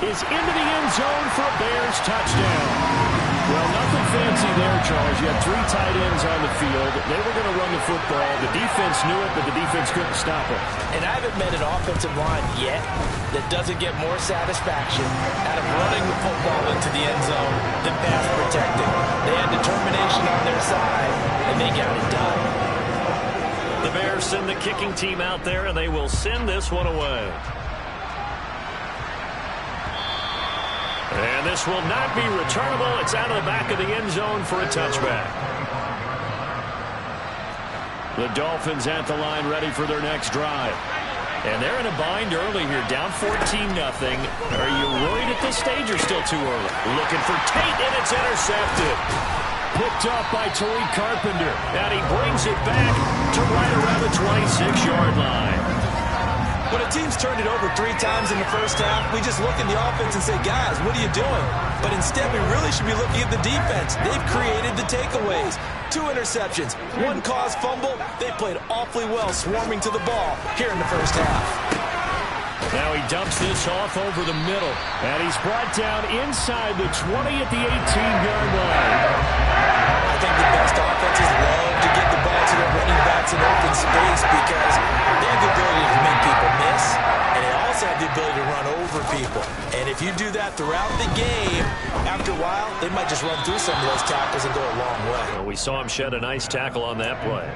Is into the end zone for a Bears touchdown. Well, nothing fancy there, Charles. You had 3 tight ends on the field. They were going to run the football. The defense knew it, but the defense couldn't stop it. And I haven't met an offensive line yet that doesn't get more satisfaction out of running the football into the end zone than pass protecting. They had determination on their side, and they got it done. The Bears send the kicking team out there, and they will send this one away. And this will not be returnable. It's out of the back of the end zone for a touchback. The Dolphins at the line ready for their next drive. And they're in a bind early here, down 14-0. Are you worried at this stage or still too early? Looking for Tate, and it's intercepted. Picked up by Tariq Carpenter. And he brings it back to right around the 26-yard line. When a team's turned it over 3 times in the first half, we just look at the offense and say, guys, what are you doing? But instead, we really should be looking at the defense. They've created the takeaways. 2 interceptions, 1 caused fumble. They played awfully well swarming to the ball here in the first half. Now he dumps this off over the middle. And he's brought down inside the 20 at the 18-yard line. I think the best offenses love to get the ball to their running backs in open space because they have the ability to make people miss, and they also have the ability to run over people. And if you do that throughout the game, after a while, they might just run through some of those tackles and go a long way. Well, we saw him shed a nice tackle on that play.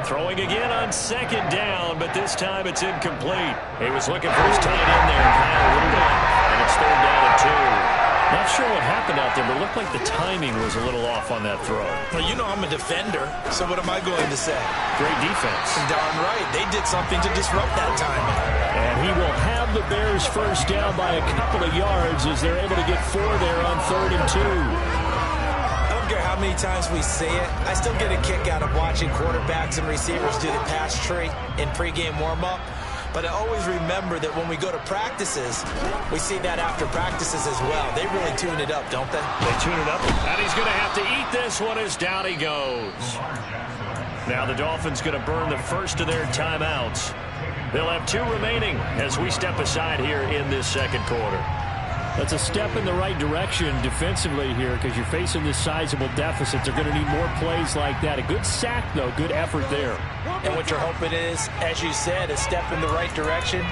Throwing again on 2nd down, but this time it's incomplete. He was looking for his tight end there, Kyle Rudolph, and it's 3rd down and 2. Not sure what happened out there, but it looked like the timing was a little off on that throw. Well, you know I'm a defender, so what am I going to say? Great defense. Darn right. They did something to disrupt that timing. And he will have the Bears first down by a couple of yards as they're able to get 4 there on 3rd and 2. I don't care how many times we say it, I still get a kick out of watching quarterbacks and receivers do the pass tree in pregame warm-up. But I always remember that when we go to practices, we see that after practices as well. They really tune it up, don't they? They tune it up, and he's going to have to eat this one as down he goes. Now the Dolphins going to burn the first of their timeouts. They'll have 2 remaining as we step aside here in this second quarter. That's a step in the right direction defensively here because you're facing this sizable deficit. They're going to need more plays like that. A good sack, though. Good effort there. And what you're hoping is, as you said, a step in the right direction,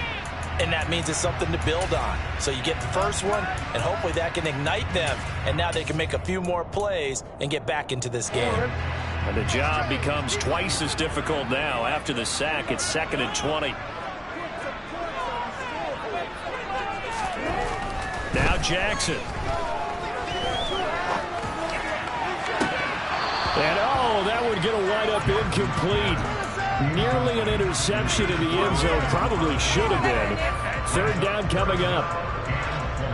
and that means it's something to build on. So you get the first one, and hopefully that can ignite them, and now they can make a few more plays and get back into this game. And the job becomes twice as difficult now. After the sack, it's 2nd and 20. Now Jackson. And, oh, that would get a wide-up incomplete. Nearly an interception in the end zone. Probably should have been. 3rd down coming up.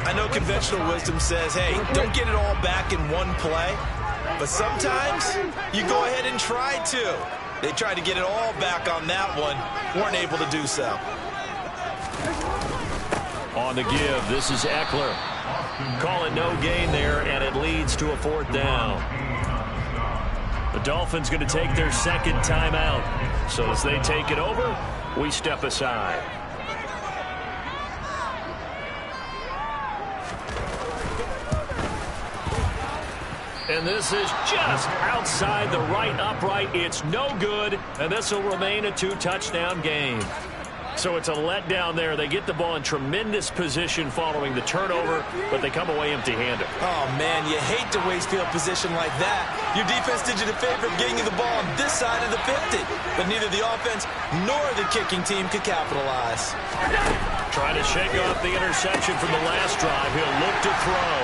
I know conventional wisdom says, hey, don't get it all back in one play. But sometimes you go ahead and try to. They tried to get it all back on that one. Weren't able to do so. On the give, this is Eckler. Call it no gain there, and it leads to a 4th down. The Dolphins going to take their 2nd timeout. So as they take it over, we step aside. And this is just outside the right upright. It's no good, and this will remain a 2-touchdown game. So it's a letdown there. They get the ball in tremendous position following the turnover, but they come away empty-handed. Oh, man, you hate to waste field position like that. Your defense did you the favor of getting you the ball on this side of the 50, but neither the offense nor the kicking team could capitalize. Trying to shake off the interception from the last drive. He'll look to throw.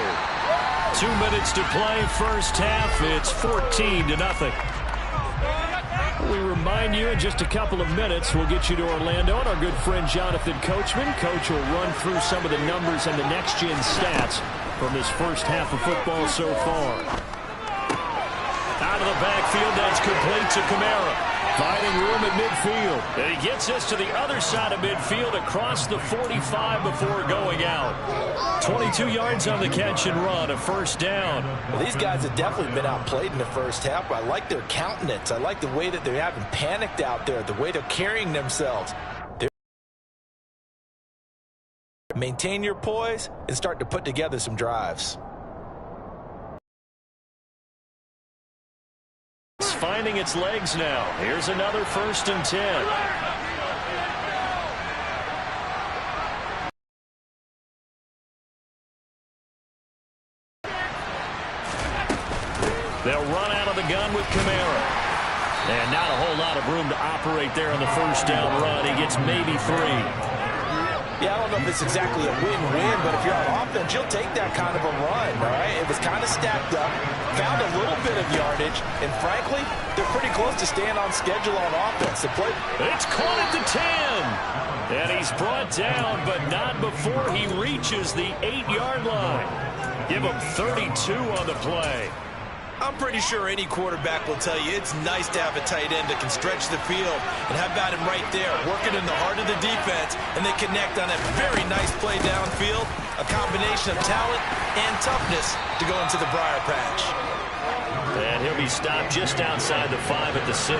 2 minutes to play, first half. It's 14-0. We remind you in just a couple of minutes, we'll get you to Orlando and our good friend Jonathan Coachman. Coach will run through some of the numbers and the next-gen stats from this first half of football so far. Out of the backfield, that's complete to Kamara. Finding room at midfield. And he gets us to the other side of midfield across the 45 before going out. 22 yards on the catch and run, a 1st down. Well, these guys have definitely been outplayed in the first half. I like their countenance. I like the way that they haven't panicked out there, the way they're carrying themselves. Maintain your poise and start to put together some drives. It's finding its legs now. Here's another 1st and 10. They'll run out of the gun with Kamara. And not a whole lot of room to operate there on the 1st down run. He gets maybe 3. Yeah, I don't know if it's exactly a win-win, but if you're on offense, you'll take that kind of a run, all right? It was kind of stacked up, found a little bit of yardage, and frankly, they're pretty close to staying on schedule on offense. It's caught at the 10. And he's brought down, but not before he reaches the 8-yard line. Give him 32 on the play. I'm pretty sure any quarterback will tell you it's nice to have a tight end that can stretch the field. And how about him right there, working in the heart of the defense, and they connect on a very nice play downfield, a combination of talent and toughness to go into the briar patch. And he'll be stopped just outside the 5 at the 6.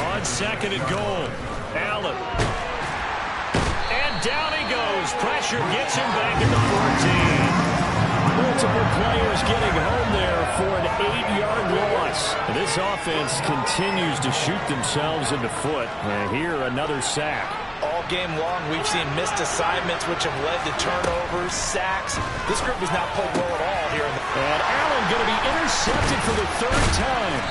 On 2nd and goal, Allen. And down he goes. Pressure gets him back at the 14. Multiple players getting home there for an 8-yard loss. This offense continues to shoot themselves in the foot. And here, another sack. All game long, we've seen missed assignments, which have led to turnovers, sacks. This group has not played well at all here. And Allen going to be intercepted for the 3rd time.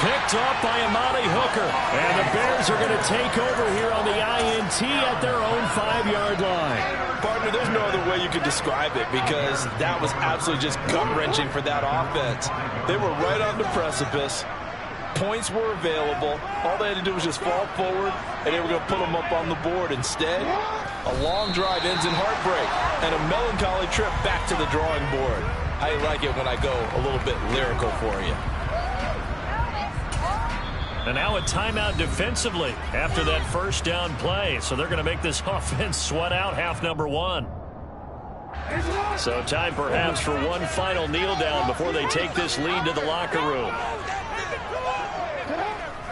Picked up by Amani Hooker. And the Bears are going to take over here on the INT at their own 5-yard line. Partner, there's no other way you could describe it because that was absolutely just gut-wrenching for that offense. They were right on the precipice. Points were available. All they had to do was just fall forward, and they were going to put them up on the board. Instead, a long drive ends in heartbreak and a melancholy trip back to the drawing board. I like it when I go a little bit lyrical for you. And now a timeout defensively after that first down play. So they're going to make this offense sweat out half number one. So time perhaps for one final kneel down before they take this lead to the locker room.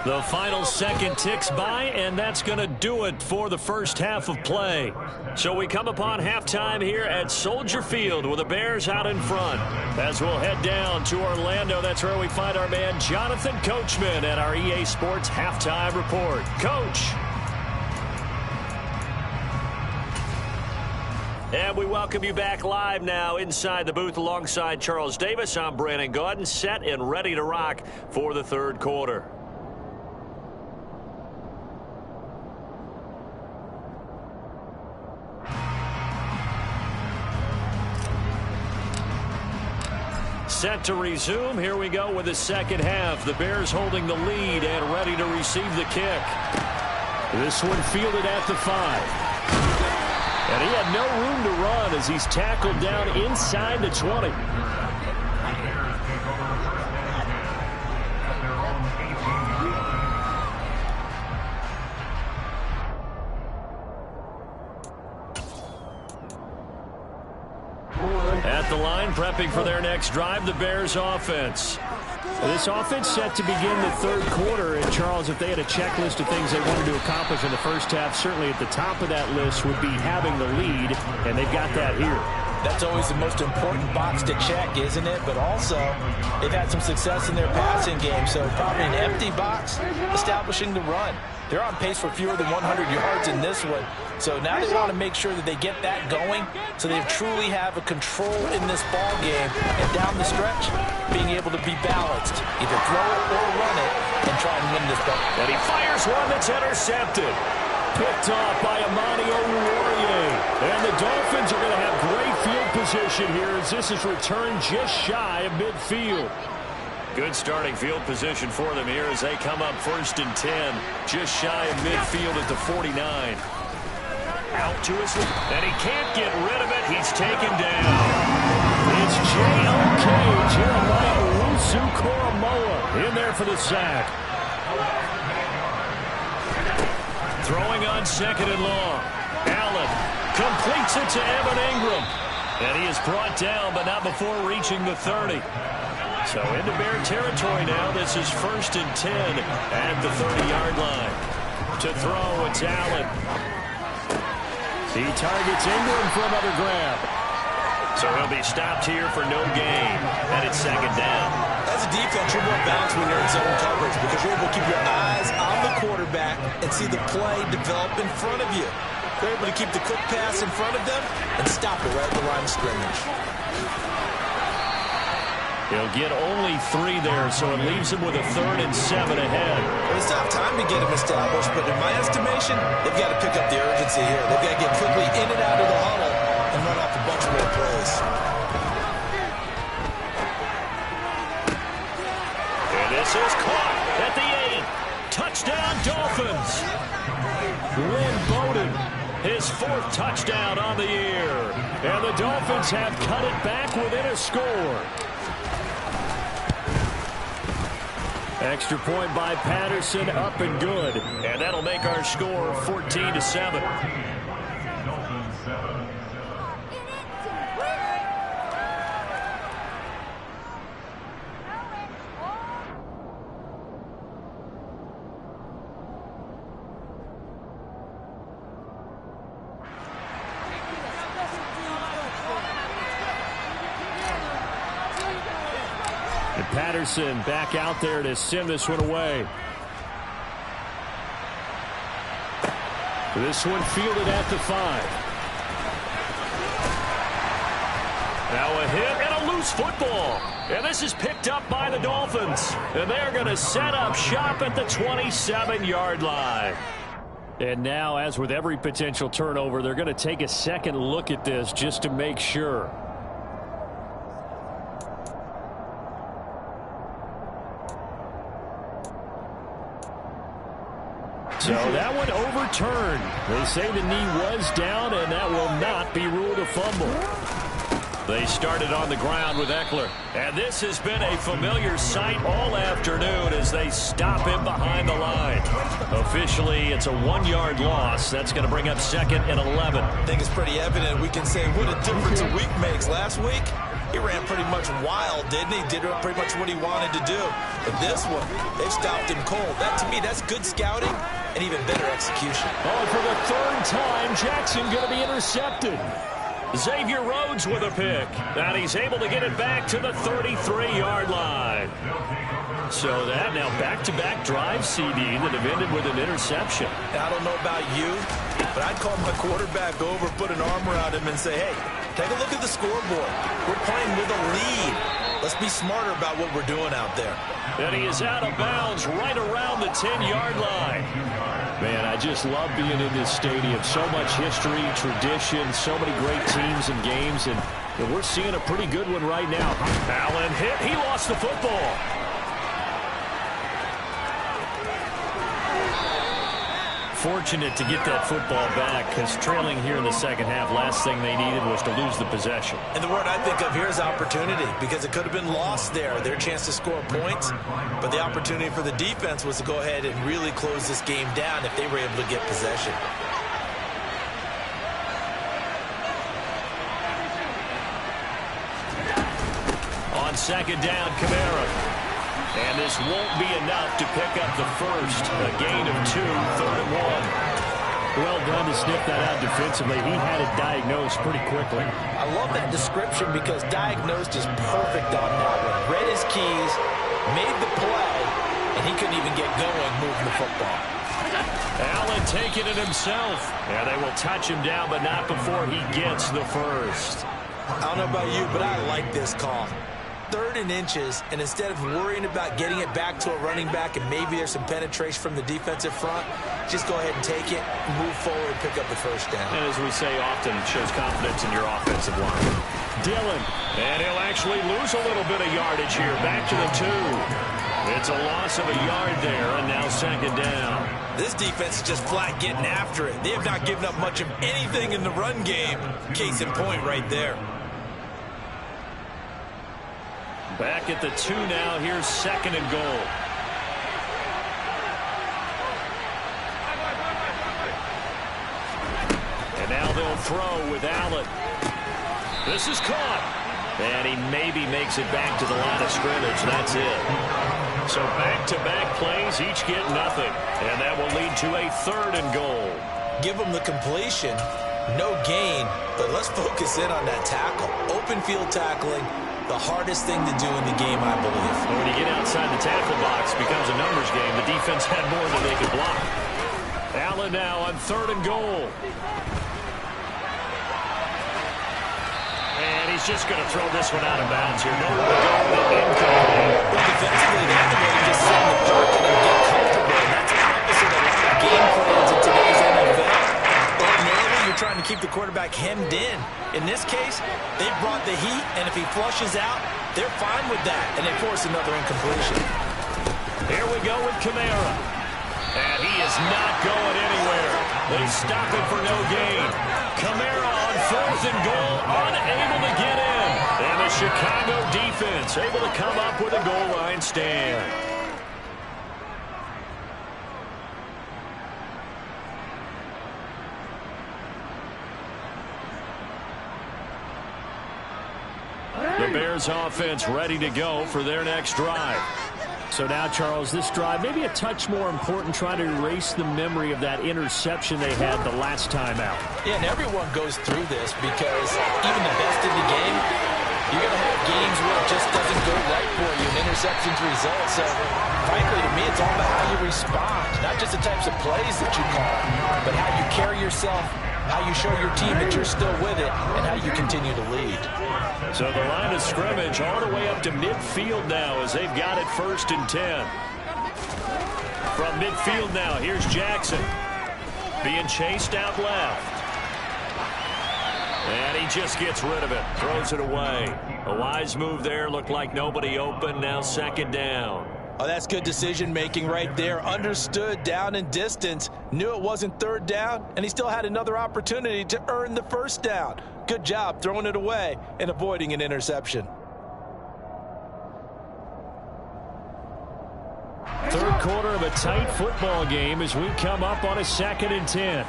The final second ticks by, and that's going to do it for the first half of play. So we come upon halftime here at Soldier Field with the Bears out in front. As we'll head down to Orlando, that's where we find our man Jonathan Coachman at our EA Sports Halftime Report. Coach. And we welcome you back live now inside the booth alongside Charles Davis. I'm Brandon Gaudin, set and ready to rock for the third quarter. Set to resume. Here we go with the second half. The Bears holding the lead and ready to receive the kick. This one fielded at the 5. And he had no room to run as he's tackled down inside the 20. At the line, prepping for their next drive, the Bears offense. This offense set to begin the third quarter. And, Charles, if they had a checklist of things they wanted to accomplish in the first half, certainly at the top of that list would be having the lead, and they've got that here. That's always the most important box to check, isn't it? But also, they've had some success in their passing game, so probably an empty box establishing the run. They're on pace for fewer than 100 yards in this one. So now they want to make sure that they get that going so they truly have a control in this ball game. And down the stretch, being able to be balanced. Either throw it or run it and try and win this ball. And he fires one that's intercepted. Picked off by Amani Oruwariye. And the Dolphins are going to have great field position here as this is returned just shy of midfield. Good starting field position for them here as they come up 1st and 10. Just shy of midfield at the 49. Out to his left. And he can't get rid of it. He's taken down. It's J.O.K. Jeremiah Owusu-Koramoah in there for the sack. Throwing on 2nd and long. Allen completes it to Evan Ingram. And he is brought down, but not before reaching the 30. So into Bear territory now. This is 1st and 10 at the 30-yard line. To throw, it's Allen. He targets Ingram for another grab. So he'll be stopped here for no gain. And it's 2nd down. As a defense, you're more balanced when you're in zone coverage because you're able to keep your eyes on the quarterback and see the play develop in front of you. They're able to keep the quick pass in front of them and stop it right at the line of scrimmage. He'll get only 3 there, so it leaves him with a 3rd and 7 ahead. Well, it's not time to get him established, but in my estimation, they've got to pick up the urgency here. They've got to get quickly in and out of the huddle and run off a bunch more plays. And this is caught at the 8. Touchdown, Dolphins. Lynn Bowden, his 4th touchdown on the year. And the Dolphins have cut it back within a score. Extra point by Patterson, up and good. And that'll make our score 14-7. And Patterson back out there to send this one away. This one fielded at the 5. Now a hit and a loose football. And this is picked up by the Dolphins. And they're going to set up shop at the 27-yard line. And now, as with every potential turnover, they're going to take a second look at this just to make sure. So that one overturned. They say the knee was down, and that will not be ruled a fumble. They started on the ground with Eckler. And this has been a familiar sight all afternoon as they stop him behind the line. Officially, it's a 1-yard loss. That's going to bring up 2nd and 11. I think it's pretty evident. We can say what a difference a week makes. Last week, he ran pretty much wild, didn't he? Did pretty much what he wanted to do. But this one, they stopped him cold. That, to me, that's good scouting and even better execution. Oh, for the 3rd time, Jackson going to be intercepted. Xavier Rhodes with a pick. And he's able to get it back to the 33-yard line. So that now back-to-back drive CD that have ended with an interception. Now, I don't know about you, but I'd call my quarterback over, put an arm around him, and say, hey, take a look at the scoreboard. We're playing with a lead. Let's be smarter about what we're doing out there. And he is out of bounds right around the 10-yard line. Man, I just love being in this stadium. So much history, tradition, so many great teams and games, and we're seeing a pretty good one right now. Allen hit. He lost the football. Fortunate to get that football back because trailing here in the second half, last thing they needed was to lose the possession. And the word I think of here is opportunity, because it could have been lost there, their chance to score points. But the opportunity for the defense was to go ahead and really close this game down if they were able to get possession. On 2nd down, Kamara. And this won't be enough to pick up the first. A gain of 2, 3rd and 1. Well done to sniff that out defensively. He had it diagnosed pretty quickly. I love that description because diagnosed is perfect on that one. Read his keys, made the play, and he couldn't even get going moving the football. Allen taking it himself. Yeah, they will touch him down, but not before he gets the first. I don't know about you, but I like this call. 3rd and inches, and instead of worrying about getting it back to a running back and maybe there's some penetration from the defensive front, just go ahead and take it, move forward, and pick up the first down. And as we say often, it shows confidence in your offensive line. Dillon, and he'll actually lose a little bit of yardage here, back to the 2. It's a loss of a yard there, and now 2nd down. This defense is just flat getting after it. They have not given up much of anything in the run game. Case in point right there. Back at the 2 now. Here's 2nd and goal. And now they'll throw with Allen. This is caught. And he maybe makes it back to the line of scrimmage. That's it. So back-to-back plays, each get nothing. And that will lead to a 3rd and goal. Give them the completion. No gain. But let's focus in on that tackle. Open field tackling. The hardest thing to do in the game, I believe. When you get outside the tackle box, it becomes a numbers game. The defense had more than they could block. Allen now on 3rd and goal. And he's just going to throw this one out of bounds here. Nowhere to go. Incomplete. Well, defensively, they have to really just sit in the pocket and get comfortable. And that's the opposite of a lot of game plans in today's NFL. Ordinarily, you're trying to keep the quarterback hemmed in. In this case, they brought the heat, and if he flushes out, they're fine with that, and they force another incompletion. Here we go with Kamara. And he is not going anywhere. They stop him for no gain. Kamara on 4th and goal, unable to get in. And the Chicago defense able to come up with a goal line stand. The Bears offense ready to go for their next drive. So now, Charles, this drive maybe a touch more important, trying to erase the memory of that interception they had the last time out. Yeah, and everyone goes through this because even the best in the game, you're going to have games where it just doesn't go right for you and interceptions result. So, frankly, to me, it's all about how you respond, not just the types of plays that you call, but how you carry yourself, how you show your team that you're still with it, and how you continue to lead. So the line of scrimmage all the way up to midfield now as they've got it 1st and 10. From midfield now, here's Jackson being chased out left. And he just gets rid of it, throws it away. A wise move there, looked like nobody open, now 2nd down. Oh, that's good decision-making right there. Understood down and distance. Knew it wasn't third down, and he still had another opportunity to earn the first down. Good job throwing it away and avoiding an interception. Third quarter of a tight football game as we come up on a 2nd and 10.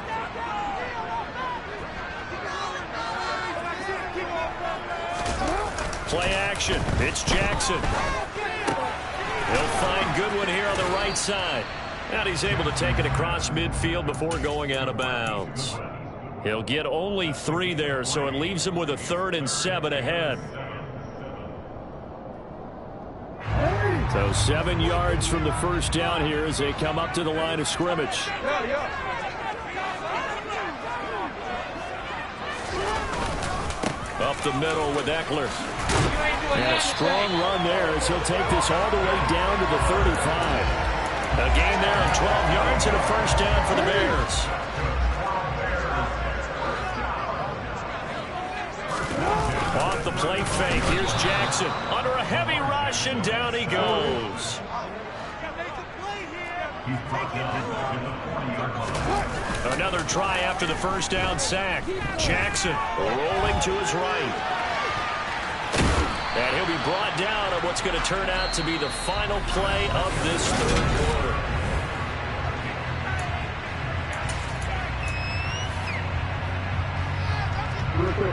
Play action. It's Jackson. He'll find Goodwin here on the right side. And he's able to take it across midfield before going out of bounds. He'll get only 3 there, so it leaves him with a 3rd and 7 ahead. So 7 yards from the first down here as they come up to the line of scrimmage. Up the middle with Eckler. And a strong run there as he'll take this all the way down to the 35. A gain there of 12 yards and a first down for the Bears. Off the play fake. Here's Jackson under a heavy rush, and down he goes. Another try after the first down sack. Jackson rolling to his right. And he'll be brought down on what's going to turn out to be the final play of this third quarter.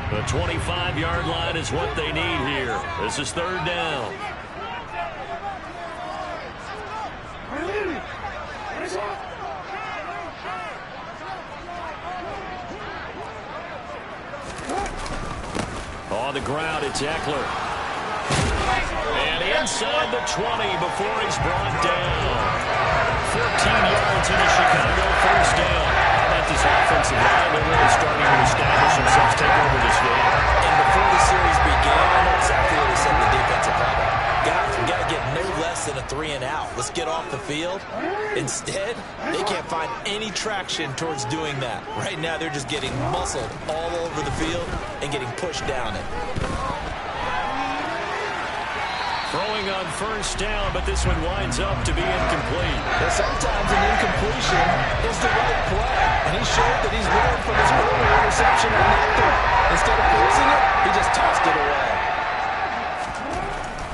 The 25-yard line is what they need here. This is third down. On the ground, it's Eckler. And inside the 20 before he's brought down. 14 yards in a Chicago first down. How about this offensive line? They're really starting to establish themselves, take over this game. And before the series began, I know exactly what he said to the defensive level. Guys, we got to get no less than a 3 and out. Let's get off the field. Instead, they can't find any traction towards doing that. Right now, they're just getting muscled all over the field and getting pushed down it. Throwing on first down, but this one winds up to be incomplete. Well, sometimes an incompletion is the right play. And he showed that he's learned from his earlier interception on that throw. Instead of forcing it, he just tossed it away.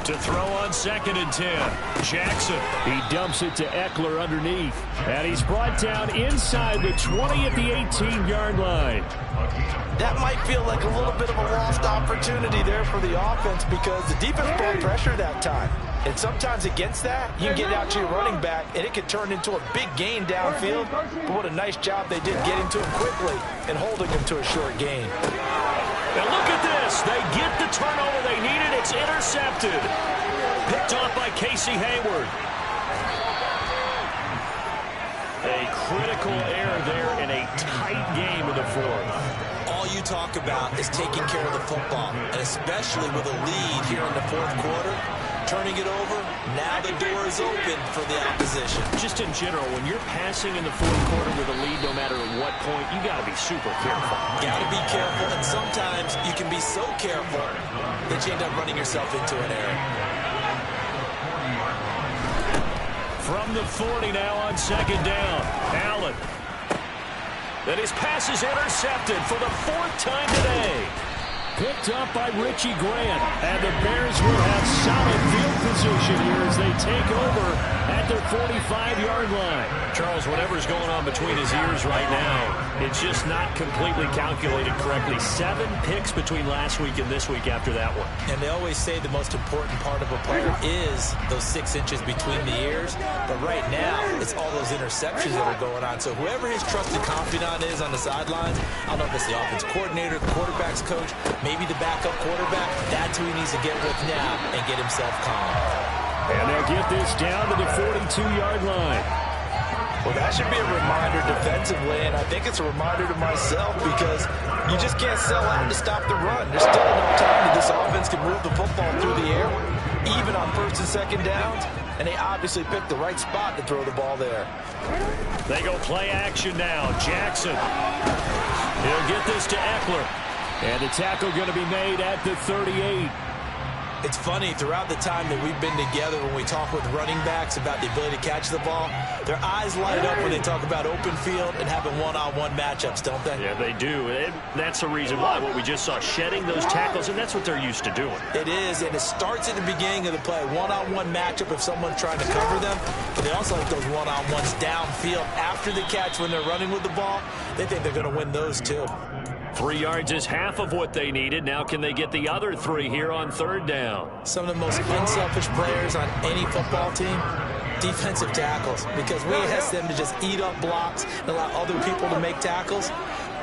To throw on 2nd and 10. Jackson. He dumps it to Eckler underneath. And he's brought down inside the 20 at the 18-yard line. That might feel like a little bit of a lost opportunity there for the offense because the defense brought pressure that time. And sometimes against that, you can get out to your running back, and it can turn into a big gain downfield. But what a nice job they did getting to him quickly and holding him to a short gain. Now look at this. They get the turnover they needed. It's intercepted. Picked off by Casey Hayward. A critical error there in a tight game in the fourth. All you talk about is taking care of the football, and especially with a lead here in the fourth quarter, turning it over, now the door is open for the opposition. Just in general, when you're passing in the fourth quarter with a lead, no matter at what point, you got to be super careful. Got to be careful, and sometimes you can be so careful that you end up running yourself into an error. From the 40 now on 2nd down, Allen. And his pass is intercepted for the 4th time today. Picked up by Richie Grant. And the Bears will have solid field position here as they take over at their 45-yard line. Charles, whatever's going on between his ears right now, it's just not completely calculated correctly. 7 picks between last week and this week after that one. And they always say the most important part of a player is those 6 inches between the ears. But right now, it's all those interceptions that are going on. So whoever his trusted confidant is on the sidelines, I don't know if it's the offense coordinator, the quarterback's coach, maybe the backup quarterback, that's who he needs to get with now and get himself calm. And they'll get this down to the 42-yard line. Well, that should be a reminder defensively, and I think it's a reminder to myself because you just can't sell out to stop the run. There's still enough time that this offense can move the football through the air, even on 1st and 2nd downs, and they obviously picked the right spot to throw the ball there. They go play action now. Jackson. He'll get this to Eckler. And the tackle going to be made at the 38. It's funny, throughout the time that we've been together, when we talk with running backs about the ability to catch the ball, their eyes light up when they talk about open field and having one-on-one matchups, don't they? Yeah, they do. And that's the reason why. What we just saw, shedding those tackles, and that's what they're used to doing. It is, and it starts at the beginning of the play. One-on-one matchup if someone's trying to cover them. But they also like those one-on-ones downfield after the catch when they're running with the ball. They think they're going to win those too. 3 yards is half of what they needed. Now can they get the other 3 here on 3rd down? Some of the most unselfish players on any football team, defensive tackles, because we ask them to just eat up blocks and allow other people to make tackles.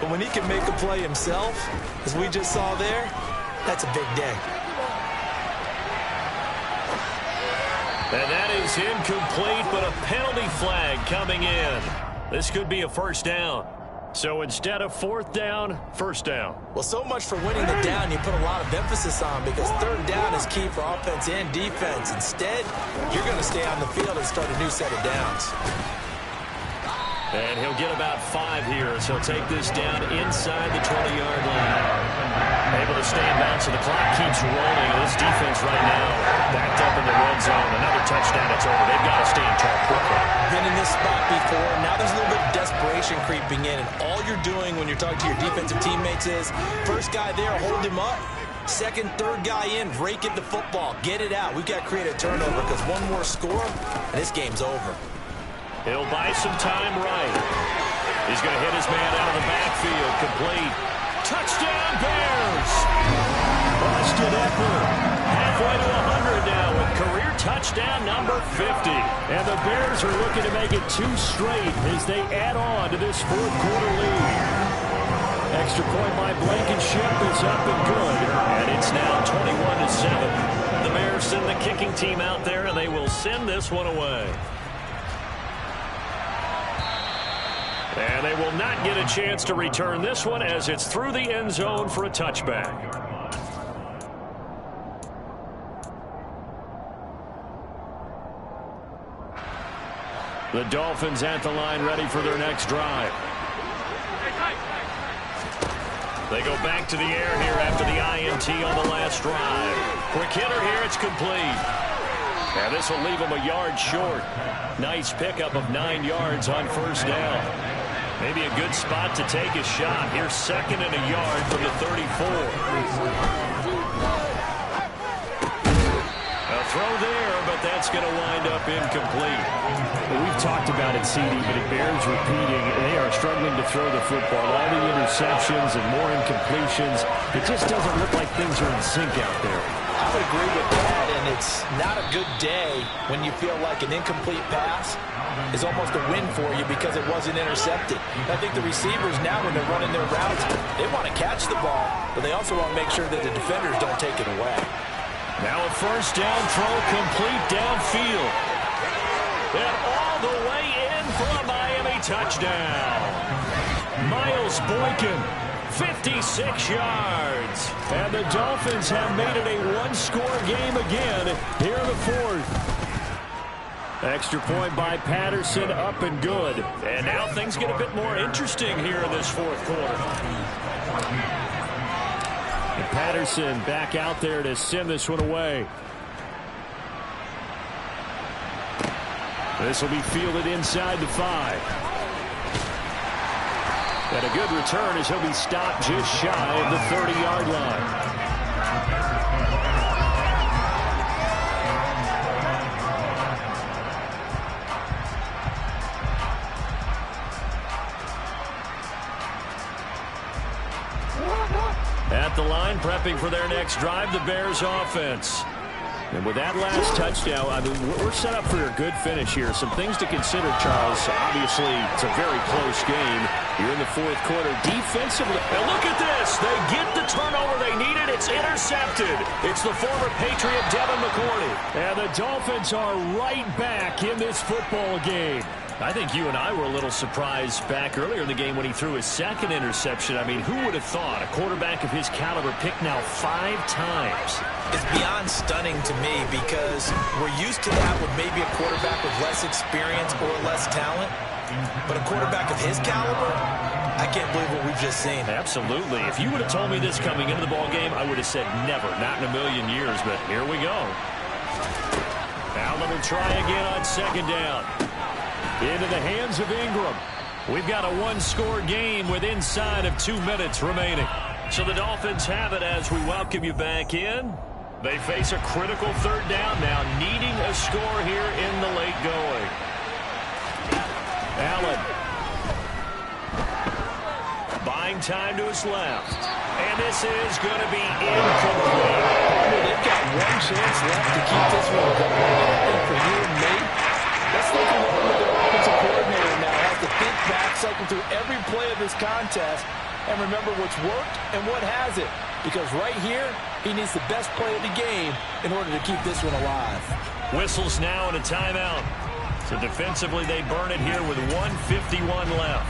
But when he can make a play himself, as we just saw there, that's a big day. And that is incomplete, but a penalty flag coming in. This could be a 1st down. So instead of 4th down, 1st down. Well, so much for winning the down you put a lot of emphasis on, because 3rd down is key for offense and defense. Instead, you're going to stay on the field and start a new set of downs. And he'll get about 5 here as he'll take this down inside the 20-yard line. Able to stay in bounds, and the clock keeps rolling. This defense right now backed up in the red zone. Another touchdown, it's over. They've got to stay in track quickly. Been in this spot before. Now there's a little bit of desperation creeping in, and all you're doing when you're talking to your defensive teammates is, first guy there, hold him up. Second, third guy in, rake at the football. Get it out. We've got to create a turnover, because one more score, and this game's over. He'll buy some time right. He's going to hit his man out of the backfield. Complete. Touchdown, Bears! Austin Eckler halfway to 100 now with career touchdown number 50. And the Bears are looking to make it 2 straight as they add on to this 4th quarter lead. Extra point by Blankenship is up and good. And it's now 21-7. The Bears send the kicking team out there, and they will send this one away. And they will not get a chance to return this one as it's through the end zone for a touchback. The Dolphins at the line, ready for their next drive. They go back to the air here after the INT on the last drive. Quick hitter here, it's complete. And this will leave them a yard short. Nice pickup of 9 yards on 1st down. Maybe a good spot to take a shot. Here's 2nd and a yard from the 34. A throw there, but that's going to wind up incomplete. Well, we've talked about it, CD, but it bears repeating. They are struggling to throw the football. All the interceptions and more incompletions. It just doesn't look like things are in sync out there. I would agree with that, and it's not a good day when you feel like an incomplete pass is almost a win for you because it wasn't intercepted. I think the receivers now, when they're running their routes, they want to catch the ball, but they also want to make sure that the defenders don't take it away. Now a 1st down throw complete downfield. And all the way in for a Miami touchdown. Miles Boykin, 56 yards. And the Dolphins have made it a 1-score game again here in the 4th. Extra point by Patterson, up and good. And now things get a bit more interesting here in this 4th quarter. And Patterson back out there to send this one away. This will be fielded inside the 5. And a good return as he'll be stopped just shy of the 30-yard line. At the line, prepping for their next drive, the Bears offense. And with that last touchdown, I mean, we're set up for a good finish here. Some things to consider, Charles. Obviously, it's a very close game. You're in the 4th quarter. Defensively, and look at this. They get the turnover they needed. It's intercepted. It's the former Patriot, Devin McCourty. And the Dolphins are right back in this football game. I think you and I were a little surprised back earlier in the game when he threw his second interception. I mean, who would have thought a quarterback of his caliber picked now 5 times? It's beyond stunning to me because we're used to that with maybe a quarterback with less experience or less talent. But a quarterback of his caliber, I can't believe what we've just seen. Absolutely. If you would have told me this coming into the ball game, I would have said never, not in a million years. But here we go. Allen will try again on second down. Into the hands of Ingram. We've got a one-score game with inside of 2 minutes remaining. So the Dolphins have it as we welcome you back in. They face a critical third down now, needing a score here in the late going. Allen. Buying time to his left. And this is going to be incomplete. They've got one chance left to keep this one going. I think for you and me, let's look at what their offensive coordinator now has to think back, cycle through every play of this contest, and remember what's worked and what hasn't. Because right here, he needs the best play of the game in order to keep this one alive. Whistles now and a timeout. So defensively, they burn it here with 1:51 left.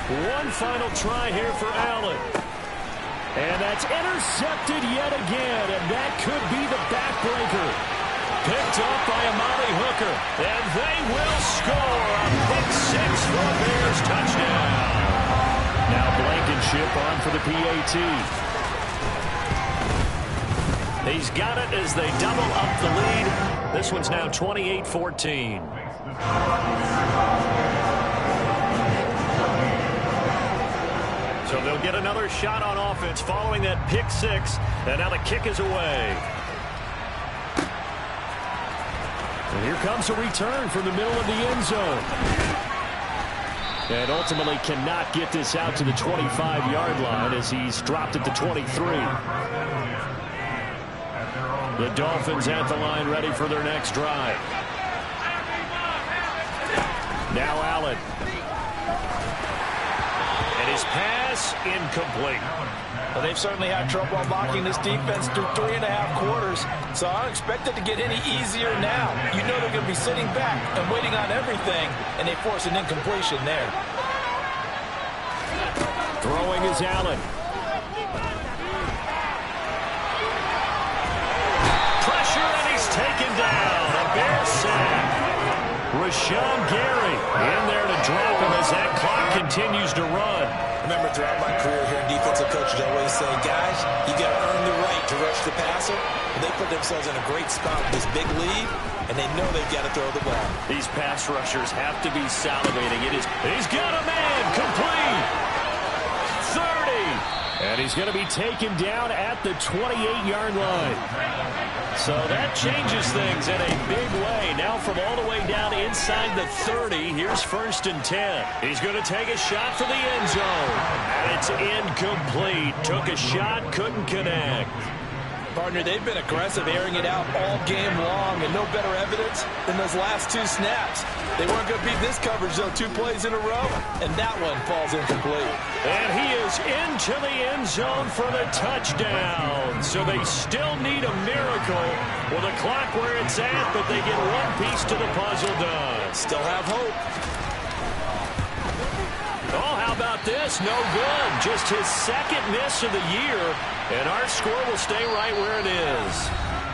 One final try here for Allen. And that's intercepted yet again, and that could be the backbreaker. Picked up by Amari Hooker, and they will score a pick six for a Bears touchdown. Now Blankenship on for the PAT. He's got it as they double up the lead. This one's now 28-14. So they'll get another shot on offense following that pick six. And now the kick is away. And here comes a return from the middle of the end zone. And ultimately cannot get this out to the 25-yard line as he's dropped at the 23. The Dolphins at the line ready for their next drive. Now Allen. And his pass incomplete. Well, they've certainly had trouble unlocking this defense through 3.5 quarters, so I don't expect it to get any easier now. You know they're going to be sitting back and waiting on everything, and they force an incompletion there. Throwing is Allen. Pressure, and he's taken down. A Bears sack. Rashawn Gary in there to drop him as that clock continues to run. Remember, throughout my career here in defensive coaches always say, guys, you got to earn the right to rush the passer. And they put themselves in a great spot with this big lead, and they know they've got to throw the ball. These pass rushers have to be salivating. He's got a man complete. 30. And he's going to be taken down at the 28-yard line. So that changes things in a big way. Now from all the way down inside the 30, here's 1st and 10. He's going to take a shot for the end zone. And it's incomplete. Took a shot, couldn't connect. Partner, they've been aggressive, airing it out all game long, and no better evidence than those last 2 snaps. They weren't going to beat this coverage, though, 2 plays in a row, and that one falls incomplete. And he is into the end zone for the touchdown. So they still need a miracle with the clock where it's at, but they get one piece to the puzzle done. Still have hope. Oh, how about this? No good. Just his 2nd miss of the year, and our score will stay right where it is.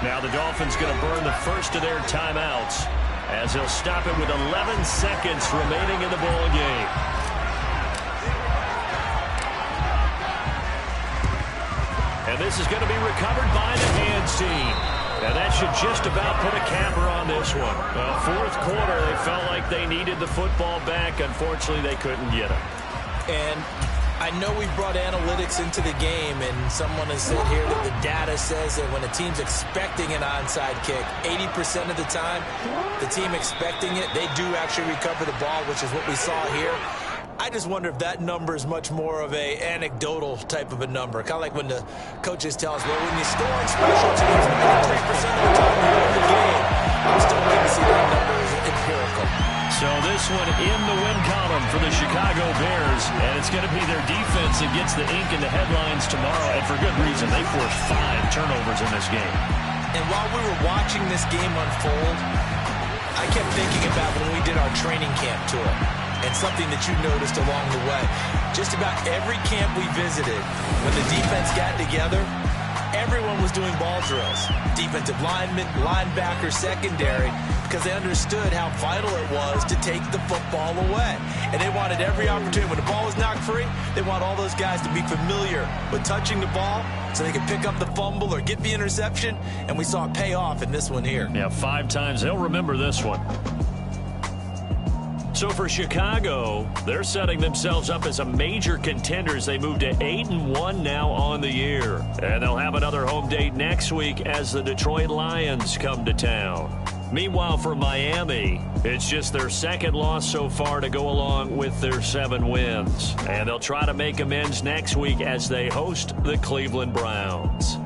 Now the Dolphins going to burn the first of their timeouts as they'll stop it with 11 seconds remaining in the ball game. And this is going to be recovered by the hands team. Now that should just about put a capper on this one. Well, 4th quarter, they felt like they needed the football back. Unfortunately, they couldn't get it. And I know we brought analytics into the game, and someone has said here that the data says that when a team's expecting an onside kick, 80% of the time, the team expecting it, they do actually recover the ball, which is what we saw here. I just wonder if that number is much more of a anecdotal type of a number. Kind of like when the coaches tell us, well, when you score on special teams, 93% of the time you win the game. I'm still going to see that number as empirical. this one in the win column for the Chicago Bears, and it's going to be their defense that gets the ink in the headlines tomorrow, and for good reason. They forced 5 turnovers in this game. And while we were watching this game unfold, I kept thinking about when we did our training camp tour and something that you noticed along the way. Just about every camp we visited, when the defense got together, everyone was doing ball drills. Defensive linemen, linebackers, secondary, because they understood how vital it was to take the football away. And they wanted every opportunity. When the ball was knocked free, they want all those guys to be familiar with touching the ball so they could pick up the fumble or get the interception. And we saw it pay off in this one here. Yeah, 5 times. They'll remember this one. So for Chicago, they're setting themselves up as a major contender as they move to 8-1 now on the year. And they'll have another home date next week as the Detroit Lions come to town. Meanwhile, for Miami, it's just their 2nd loss so far to go along with their 7 wins. And they'll try to make amends next week as they host the Cleveland Browns.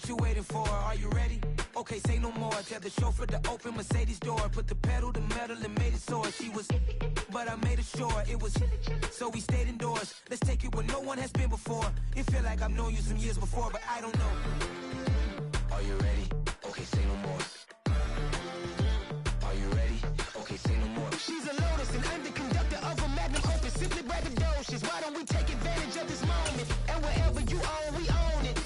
What you waiting for? Are you ready? Okay, say no more. Tell the chauffeur to open Mercedes door. Put the pedal to metal and made it soar. She was, but I made it sure it was. So we stayed indoors. Let's take it where no one has been before. It feel like I've known you some years before, but I don't know. Are you ready? Okay, say no more. Are you ready? Okay, say no more. She's a Lotus and I'm the conductor of a magnum opus. Simply braggadocious. Why don't we take advantage of this moment? And wherever you own, we own it.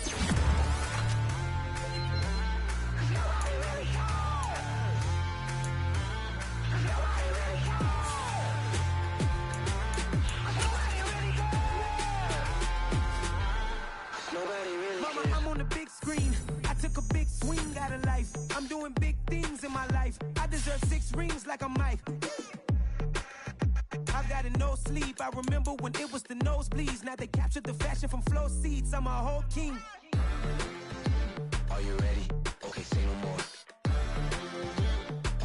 Mama, I'm on the big screen. I took a big swing out of life. I'm doing big things in my life. I deserve 6 rings like a Mike. I've got no sleep. I remember when it was the nosebleeds. Now they captured the fashion from flow seats. I'm a whole king. Are you ready? Okay, say no more.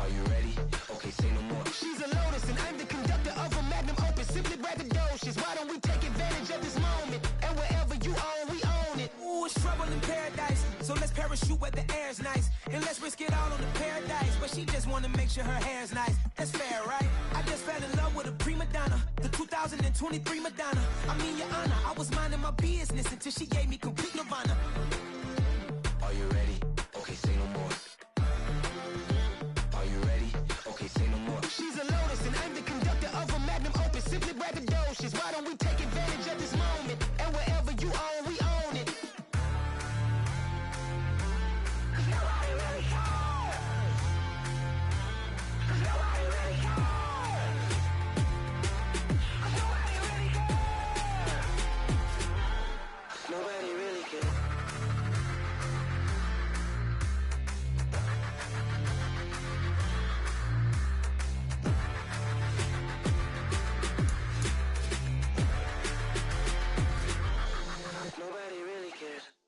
Are you ready? Okay, say no more. She's a Lotus and I'm the conductor of a magnum opus. Simply braggadocious. Why don't we take advantage of this moment? And wherever you own, we own it. Ooh, it's trouble in paradise. So let's parachute where the air's nice. And let's risk it all on the paradise. But she just wanna make sure her hair's nice. That's fair, right? I just fell in love with a prima donna. The 2023 Madonna. I mean, your honor, I was minding my business until she gave me complete